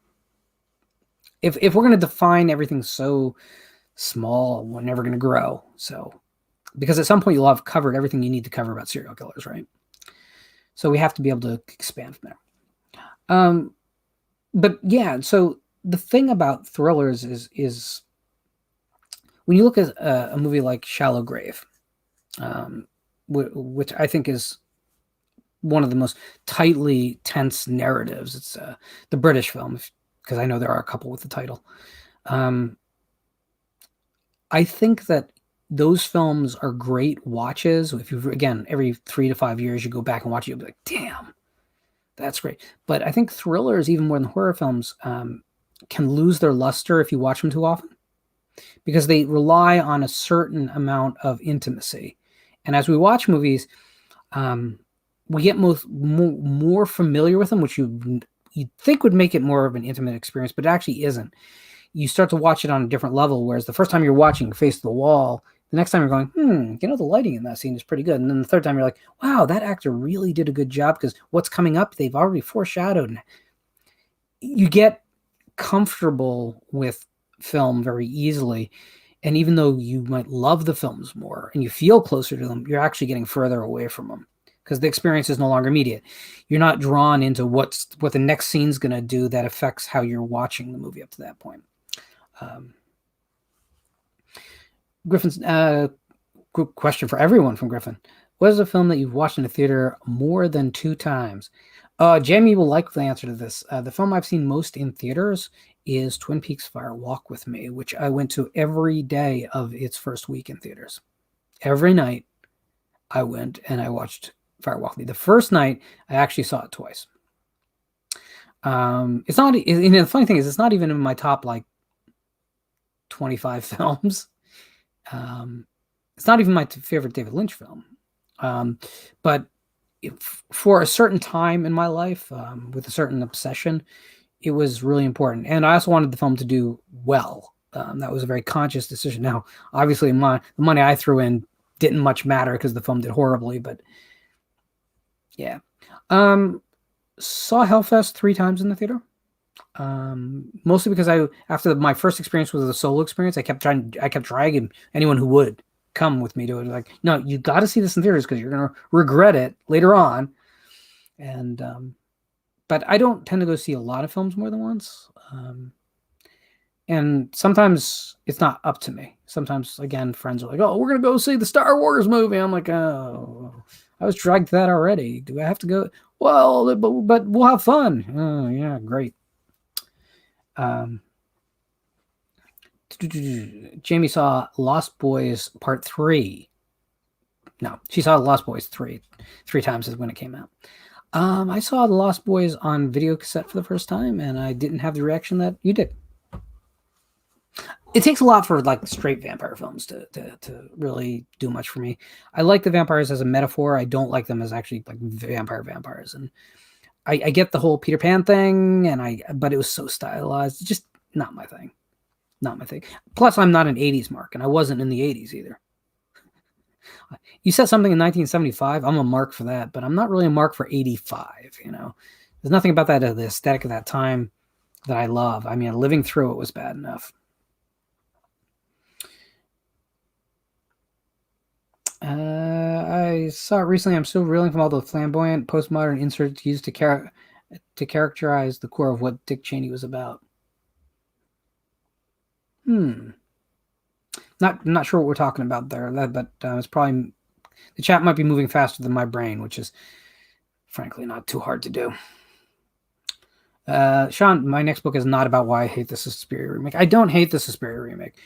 if we're going to define everything so small, we're never going to grow. So, because at some point you'll have covered everything you need to cover about serial killers, right? So we have to be able to expand from there. But yeah, so the thing about thrillers is when you look at a movie like Shallow Grave, which I think is one of the most tightly tense narratives. It's the British film, because I know there are a couple with the title. I think that those films are great watches. If you, again, every 3 to 5 years, you go back and watch it, you'll be like, damn, that's great. But I think thrillers, even more than horror films, can lose their luster if you watch them too often, because they rely on a certain amount of intimacy. And as we watch movies, we get more familiar with them, which you'd think would make it more of an intimate experience, but it actually isn't. You start to watch it on a different level, whereas the first time you're watching, you face the wall. The next time you're going, the lighting in that scene is pretty good. And then the third time you're like, wow, that actor really did a good job, because what's coming up, they've already foreshadowed. You get comfortable with film very easily. And even though you might love the films more and you feel closer to them, you're actually getting further away from them, because the experience is no longer immediate. You're not drawn into what the next scene's going to do that affects how you're watching the movie up to that point. Griffin's question for everyone from Griffin: what is a film that you've watched in a theater more than 2 times? Jamie will like the answer to this. The film I've seen most in theaters is Twin Peaks Fire Walk with Me, which I went to every day of its first week in theaters. Every night I went and I watched Fire Walk with Me. The first night I actually saw it twice. It's not, the funny thing is, it's not even in my top 25 films. It's not even my favorite David Lynch film. But for a certain time in my life, with a certain obsession, it was really important. And I also wanted the film to do well. That was a very conscious decision. Now, obviously, the money I threw in didn't much matter because the film did horribly, but yeah. Saw Hellfest 3 times in the theater. Mostly because after my first experience was a solo experience, I kept dragging anyone who would come with me to it. Like, no, you got to see this in theaters because you're going to regret it later on. And, but I don't tend to go see a lot of films more than once. And sometimes it's not up to me. Sometimes, again, friends are like, oh, we're going to go see the Star Wars movie. I'm like, oh, I was dragged to that already. Do I have to go? Well, but we'll have fun. Oh, yeah, great. Jamie saw Lost Boys Part 3. No, she saw The Lost Boys three times when it came out. I saw The Lost Boys on video cassette for the first time, and I didn't have the reaction that you did. It takes a lot for like straight vampire films to really do much for me. I like the vampires as a metaphor. I don't like them as actually like vampires. And I get the whole Peter Pan thing, but it was so stylized. Just not my thing. Not my thing. Plus, I'm not an 80s mark, and I wasn't in the 80s either. You said something in 1975, I'm a mark for that, but I'm not really a mark for 85, you know. There's nothing about that, the aesthetic of that time that I love. I mean, living through it was bad enough. I saw it recently. I'm still reeling from all the flamboyant postmodern inserts used to characterize the core of what Dick Cheney was about. Not sure what we're talking about there, but it's probably the chat might be moving faster than my brain, which is frankly not too hard to do. Sean, my next book is not about why I hate the Suspiria remake. I don't hate the Suspiria remake.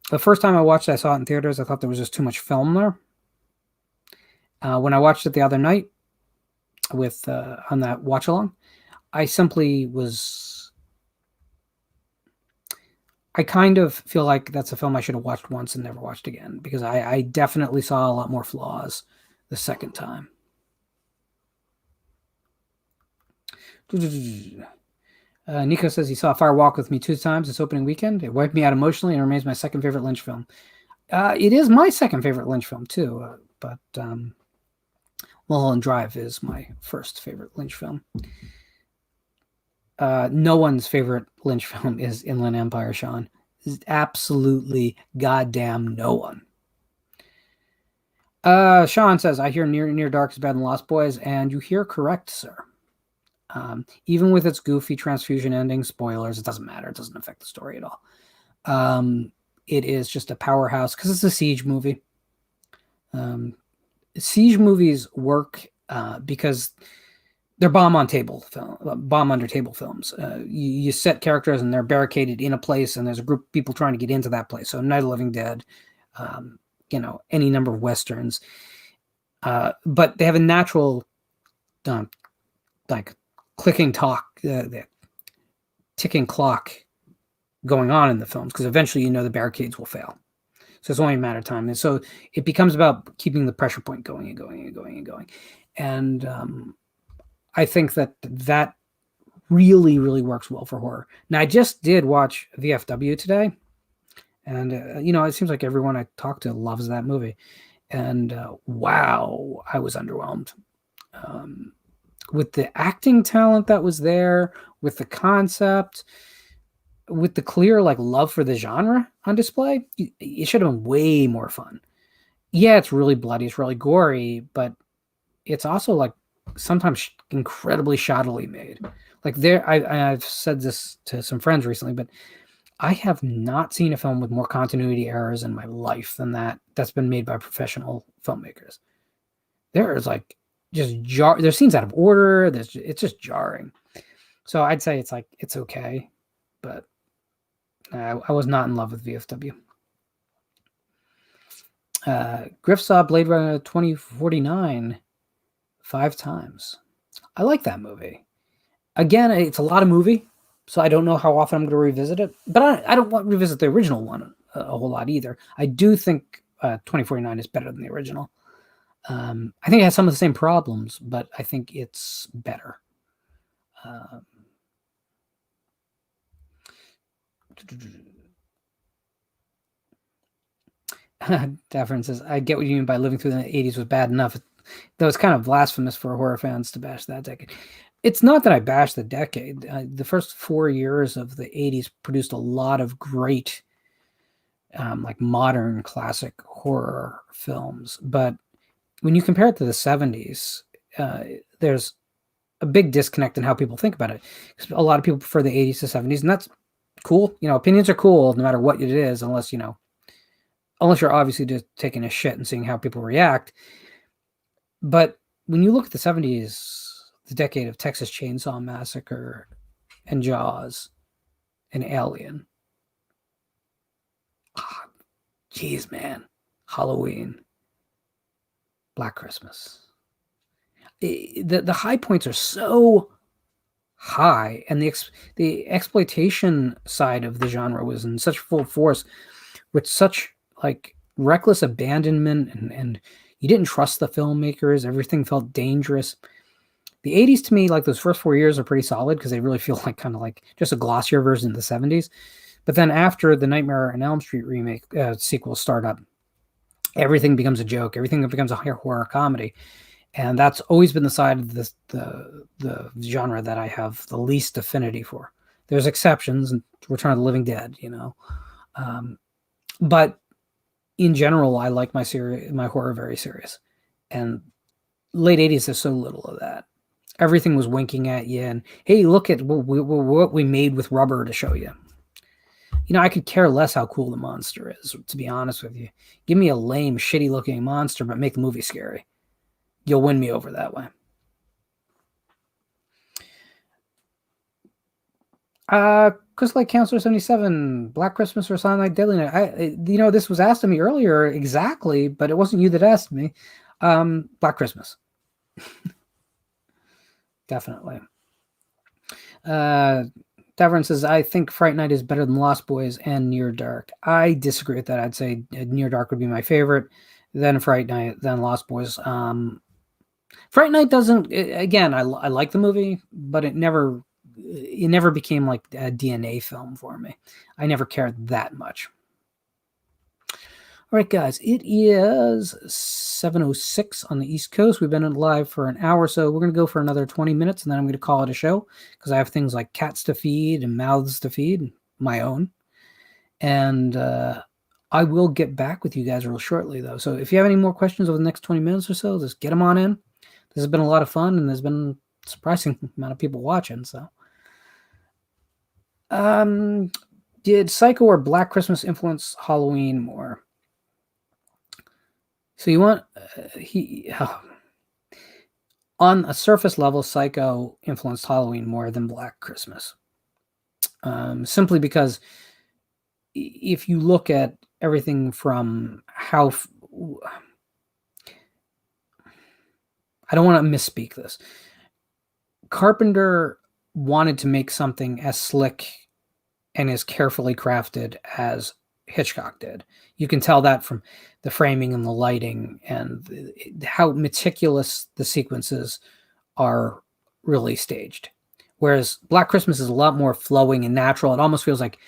The first time I watched it, I saw it in theaters. I thought there was just too much film there. When I watched it the other night with on that watch along, I simply was. I kind of feel like that's a film I should have watched once and never watched again, because I definitely saw a lot more flaws the second time. Nico says he saw Fire Walk with Me 2 times this opening weekend. It wiped me out emotionally and remains my second favorite Lynch film. It is my second favorite Lynch film too, but Mulholland Drive is my first favorite Lynch film. No one's favorite Lynch film is Inland Empire, Sean. Absolutely goddamn no one. Sean says, I hear Near Dark is better than Lost Boys, and you hear correct, sir. Even with its goofy transfusion ending, spoilers, it doesn't matter. It doesn't affect the story at all. It is just a powerhouse because it's a siege movie. Siege movies work because they're bomb under table films. You set characters and they're barricaded in a place, and there's a group of people trying to get into that place. So Night of the Living Dead, any number of Westerns. But they have a natural clicking the ticking clock going on in the films, because eventually the barricades will fail. So it's only a matter of time. And so it becomes about keeping the pressure point going and going and going and going. And I think that really, really works well for horror. Now, I just did watch VFW today. And, it seems like everyone I talk to loves that movie. And wow, I was underwhelmed. With the acting talent that was there, with the concept, with the clear love for the genre on display, it should have been way more fun. Yeah, it's really bloody, it's really gory, but it's also sometimes incredibly shoddily made. I've said this to some friends recently, but I have not seen a film with more continuity errors in my life than that's been made by professional filmmakers. There's there's scenes out of order. It's just jarring. So I'd say it's okay, but I was not in love with VFW. Griff saw Blade Runner 2049 5 times. I like that movie. Again, it's a lot of movie, so I don't know how often I'm going to revisit it. But I don't want to revisit the original one a whole lot either. I do think 2049 is better than the original. I think it has some of the same problems, but I think it's better. Daffrin says, I get what you mean by living through the 80s was bad enough, though it's kind of blasphemous for horror fans to bash that decade. It's not that I bash the decade. The first 4 years of the 80s produced a lot of great modern classic horror films, but when you compare it to the 70s, there's a big disconnect in how people think about it. A lot of people prefer the 80s to 70s, and that's cool. Opinions are cool no matter what it is, unless you're obviously just taking a shit and seeing how people react. But when you look at the 70s, the decade of Texas Chainsaw Massacre and Jaws and Alien, geez, man, Halloween, Black Christmas. The high points are so high, and the exploitation side of the genre was in such full force, with such like reckless abandonment, and you didn't trust the filmmakers. Everything felt dangerous. The 80s to me, like those first 4 years, are pretty solid because they really feel like kind of like just a glossier version of the 70s. But then after the Nightmare on Elm Street remake sequels start up, everything becomes a joke. Everything becomes a horror comedy. And that's always been the side of the genre that I have the least affinity for. There's exceptions, and Return of the Living Dead, but in general, I like my horror very serious. And late 80s, there's so little of that. Everything was winking at you, and hey, look at what we made with rubber to show you. I could care less how cool the monster is, to be honest with you. Give me a lame, shitty-looking monster, but make the movie scary. You'll win me over that way. Chris Lake Counselor 77, Black Christmas or Silent Night, Deadly Night. This was asked of me earlier exactly, but it wasn't you that asked me. Black Christmas. Definitely. Davern says, I think Fright Night is better than Lost Boys and Near Dark. I disagree with that. I'd say Near Dark would be my favorite, then Fright Night, then Lost Boys. Fright Night doesn't, again, I like the movie, but it never became like a DNA film for me. I never cared that much. All right, guys, it is 7:06 on the East Coast. We've been live for an hour, so we're going to go for another 20 minutes, and then I'm going to call it a show because I have things like cats to feed and mouths to feed, my own. And I will get back with you guys real shortly, though. So if you have any more questions over the next 20 minutes or so, just get them on in. This has been a lot of fun, and there's been a surprising amount of people watching. So, did Psycho or Black Christmas influence Halloween more? So you want on a surface level, Psycho influenced Halloween more than Black Christmas, simply because if you look at everything from how I don't want to misspeak this. Carpenter wanted to make something as slick and as carefully crafted as Hitchcock did. You can tell that from the framing and the lighting and how meticulous the sequences are really staged. Whereas Black Christmas is a lot more flowing and natural. It almost feels like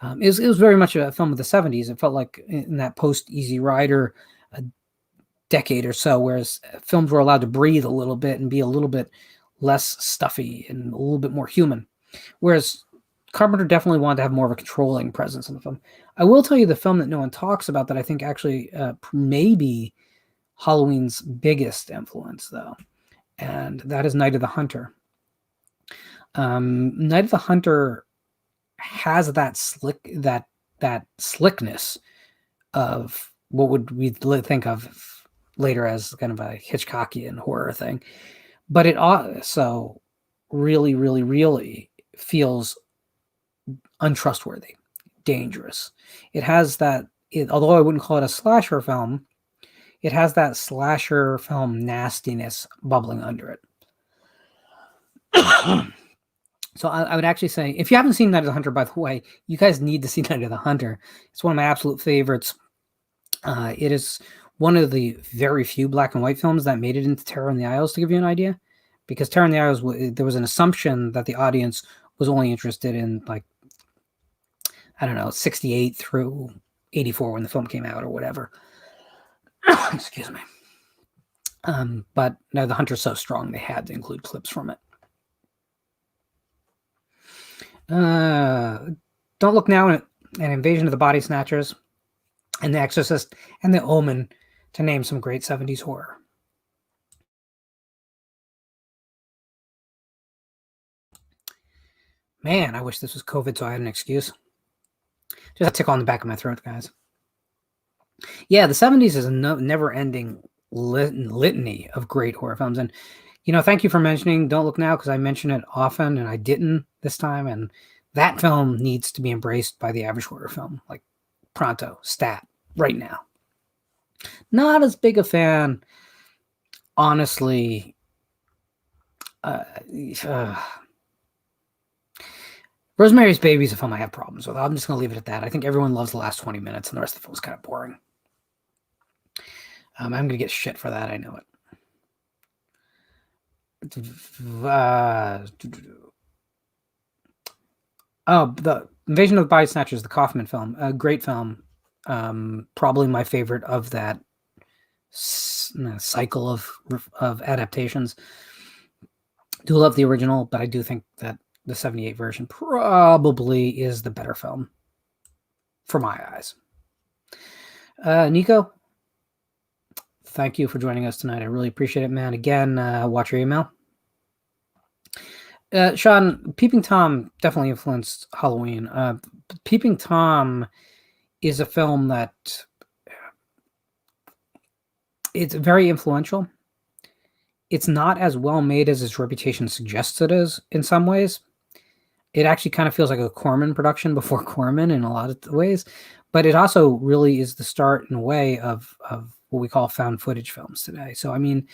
it was very much a film of the 70s. It felt like in that post-Easy Rider decade or so, whereas films were allowed to breathe a little bit and be a little bit less stuffy and a little bit more human. Whereas Carpenter definitely wanted to have more of a controlling presence in the film. I will tell you the film that no one talks about that I think actually may be Halloween's biggest influence, though, and that is Night of the Hunter. Night of the Hunter has that slickness of what would we think of later as kind of a Hitchcockian horror thing, but it also really, really, really feels untrustworthy, dangerous. It has that, although I wouldn't call it a slasher film, it has that slasher film nastiness bubbling under it. So I would actually say, if you haven't seen Night of the Hunter, by the way, you guys need to see Night of the Hunter. It's one of my absolute favorites. It is one of the very few black and white films that made it into Terror in the Aisles, to give you an idea. Because Terror in the Aisles, there was an assumption that the audience was only interested in, like, I don't know, 68 through 84 when the film came out or whatever. Excuse me. But no, The Hunter's so strong, they had to include clips from it. Don't Look Now, an Invasion of the Body Snatchers, and The Exorcist, and The Omen, to name some great 70s horror. Man, I wish this was COVID so I had an excuse. Just a tickle on the back of my throat, guys. Yeah, the 70s is a never-ending litany of great horror films. And, thank you for mentioning Don't Look Now, because I mention it often, and I didn't this time. And that film needs to be embraced by the average horror film, like pronto, stat, right now. Not as big a fan honestly, Rosemary's Baby is a film I have problems with. I'm just going to leave it at that. I think everyone loves the last 20 minutes, and the rest of the film is kind of boring. I'm going to get shit for that. I know it. The Invasion of the Body Snatchers, the Kaufman film, a great film. Probably my favorite of that cycle of adaptations. Do love the original, but I do think that the 78 version probably is the better film for my eyes. Nico, thank you for joining us tonight. I really appreciate it, man. Again, watch your email. Sean, Peeping Tom definitely influenced Halloween. Peeping Tom is a film that it's very influential. It's not as well made as its reputation suggests it is in some ways. It actually kind of feels like a Corman production before Corman in a lot of ways, but it also really is the start in a way of what we call found footage films today. So, I mean,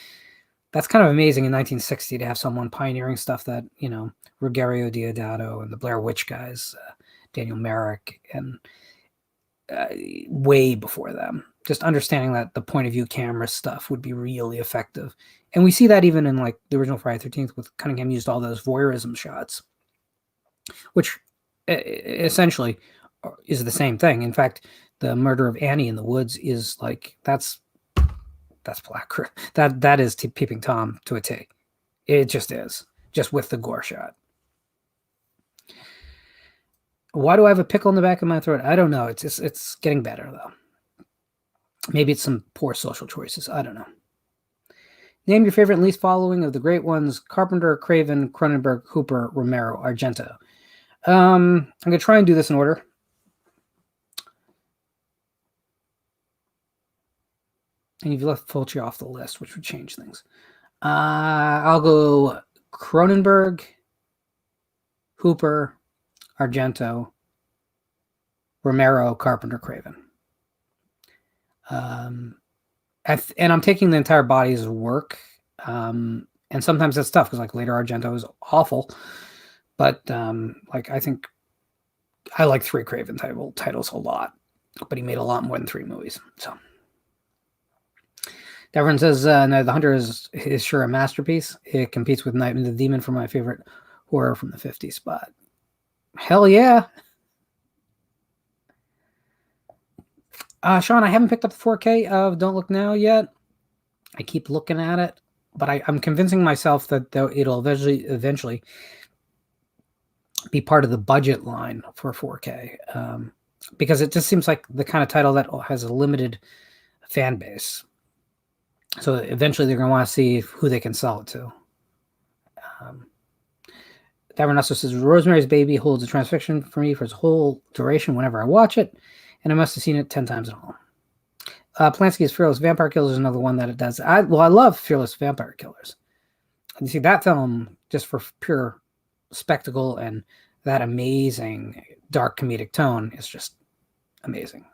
that's kind of amazing in 1960 to have someone pioneering stuff that, you know, Ruggero Deodato and the Blair Witch guys, Daniel Myrick, and way before them. Just understanding that the point of view camera stuff would be really effective. And we see that even in like the original Friday the 13th with Cunningham used all those voyeurism shots, which essentially is the same thing. In fact, the murder of Annie in the woods is like, that's Black. That is Peeping Tom to a T. It just is, just with the gore shot. Why do I have a pickle in the back of my throat? I don't know. It's getting better though. Maybe it's some poor social choices. I don't know. Name your favorite and least following of the great ones: Carpenter, Craven, Cronenberg, Hooper, Romero, Argento. I'm going to try and do this in order. And you've left Fulci off the list, which would change things. I'll go Cronenberg, Hooper, Argento, Romero, Carpenter, Craven. And I'm taking the entire bodies of work. And sometimes that's tough because like later Argento is awful. But like I think I like 3 Craven titles a lot. But he made a lot more than 3 movies. So Everyone says no, The Hunter is sure a masterpiece. It competes with Night and the Demon for my favorite horror from the 50s spot. Hell yeah. Sean, I haven't picked up the 4K of Don't Look Now yet. I keep looking at it, but I'm convincing myself that it'll eventually be part of the budget line for 4K because it just seems like the kind of title that has a limited fan base. So eventually they're going to want to see who they can sell it to. Davern also says, Rosemary's Baby holds a transfixion for me for its whole duration whenever I watch it, and I must have seen it 10 times at home. Polanski's Fearless Vampire Killers is another one that it does. I love Fearless Vampire Killers. And you see that film, just for pure spectacle and that amazing dark comedic tone, is just amazing.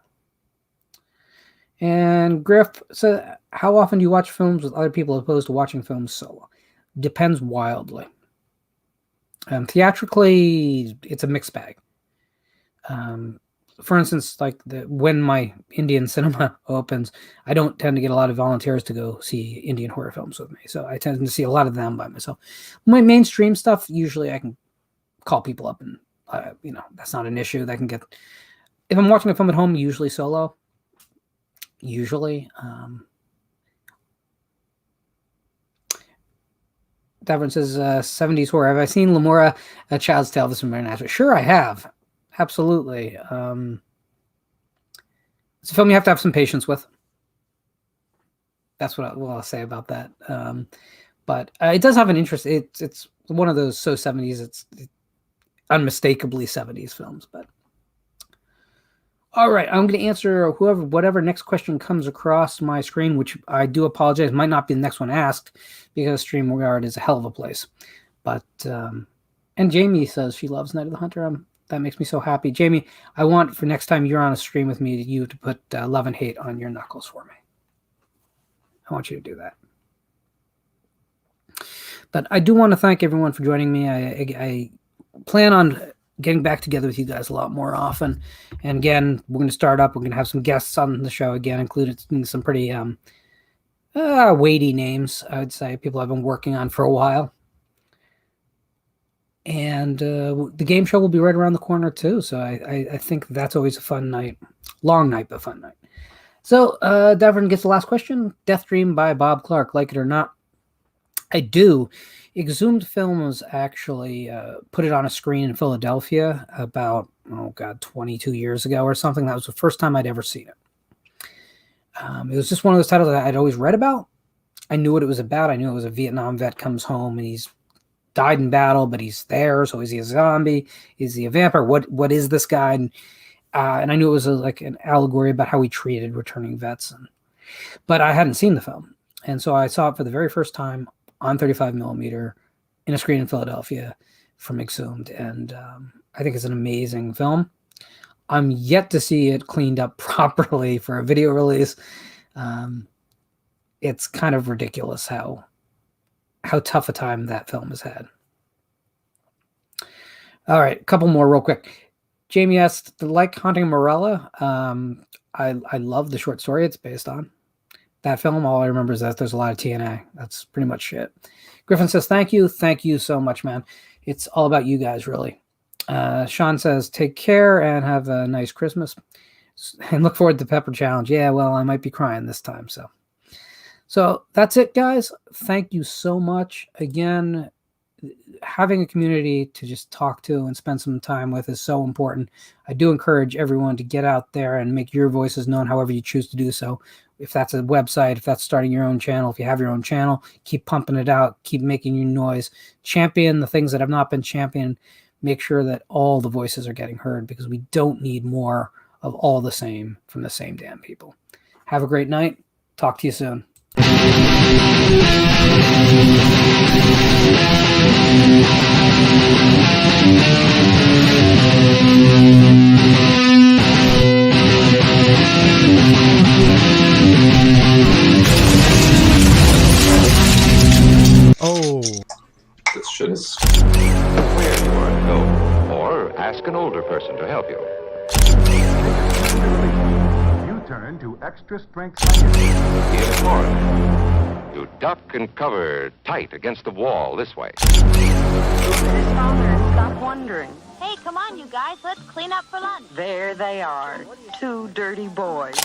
And Griff said, how often do you watch films with other people as opposed to watching films solo? Depends wildly. Theatrically, it's a mixed bag. For instance, like when my Indian cinema opens, I don't tend to get a lot of volunteers to go see Indian horror films with me. So I tend to see a lot of them by myself. My mainstream stuff, usually I can call people up and, that's not an issue. That can get, if I'm watching a film at home, usually solo. Usually. Davern says, 70s horror. Have I seen Lamora, A Child's Tale? This is very nice. Sure, I have. Absolutely. It's a film you have to have some patience with. That's what I'll say about that. But it does have an interest. It's one of those so 70s. It's unmistakably 70s films. But all right, I'm going to answer whatever next question comes across my screen, which I do apologize, might not be the next one asked because StreamYard is a hell of a place. But and Jamie says she loves Night of the Hunter. That makes me so happy. Jamie, I want for next time you're on a stream with me, you to put love and hate on your knuckles for me. I want you to do that. But I do want to thank everyone for joining me. I plan on getting back together with you guys a lot more often. And again, we're going to start up. We're going to have some guests on the show again, including some pretty weighty names, I would say, people I've been working on for a while. And the game show will be right around the corner too. So I think that's always a fun night. Long night, but fun night. So Devon gets the last question. Death Dream by Bob Clark. Like it or not, I do. Exhumed Films actually put it on a screen in Philadelphia about, 22 years ago or something. That was the first time I'd ever seen it. It was just one of those titles that I'd always read about. I knew what it was about. I knew it was a Vietnam vet comes home and he's died in battle, but he's there. So is he a zombie? Is he a vampire? What is this guy? And I knew it was like an allegory about how he treated returning vets. But I hadn't seen the film. And so I saw it for the very first time on 35 millimeter in a screen in Philadelphia from Exhumed. And I think it's an amazing film. I'm yet to see it cleaned up properly for a video release. It's kind of ridiculous how tough a time that film has had. All right, a couple more real quick. Jamie asked, like Haunting Morella, I love the short story it's based on. That film, all I remember is that there's a lot of TNA. That's pretty much it. Griffin says, thank you. Thank you so much, man. It's all about you guys, really. Sean says, take care and have a nice Christmas. And look forward to the Pepper Challenge. Yeah, well, I might be crying this time. So that's it, guys. Thank you so much. Again, having a community to just talk to and spend some time with is so important. I do encourage everyone to get out there and make your voices known however you choose to do so. If that's a website, if that's starting your own channel, if you have your own channel, keep pumping it out, keep making your noise, champion the things that have not been championed, make sure that all the voices are getting heard because we don't need more of all the same from the same damn people. Have a great night. Talk to you soon. Oh. This shit is... Where you are to go, or ask an older person to help you. You turn to extra strength science. In Florida, you duck and cover tight against the wall this way. Look at his father and stop wondering. Hey, come on, you guys. Let's clean up for lunch. There they are, two dirty boys.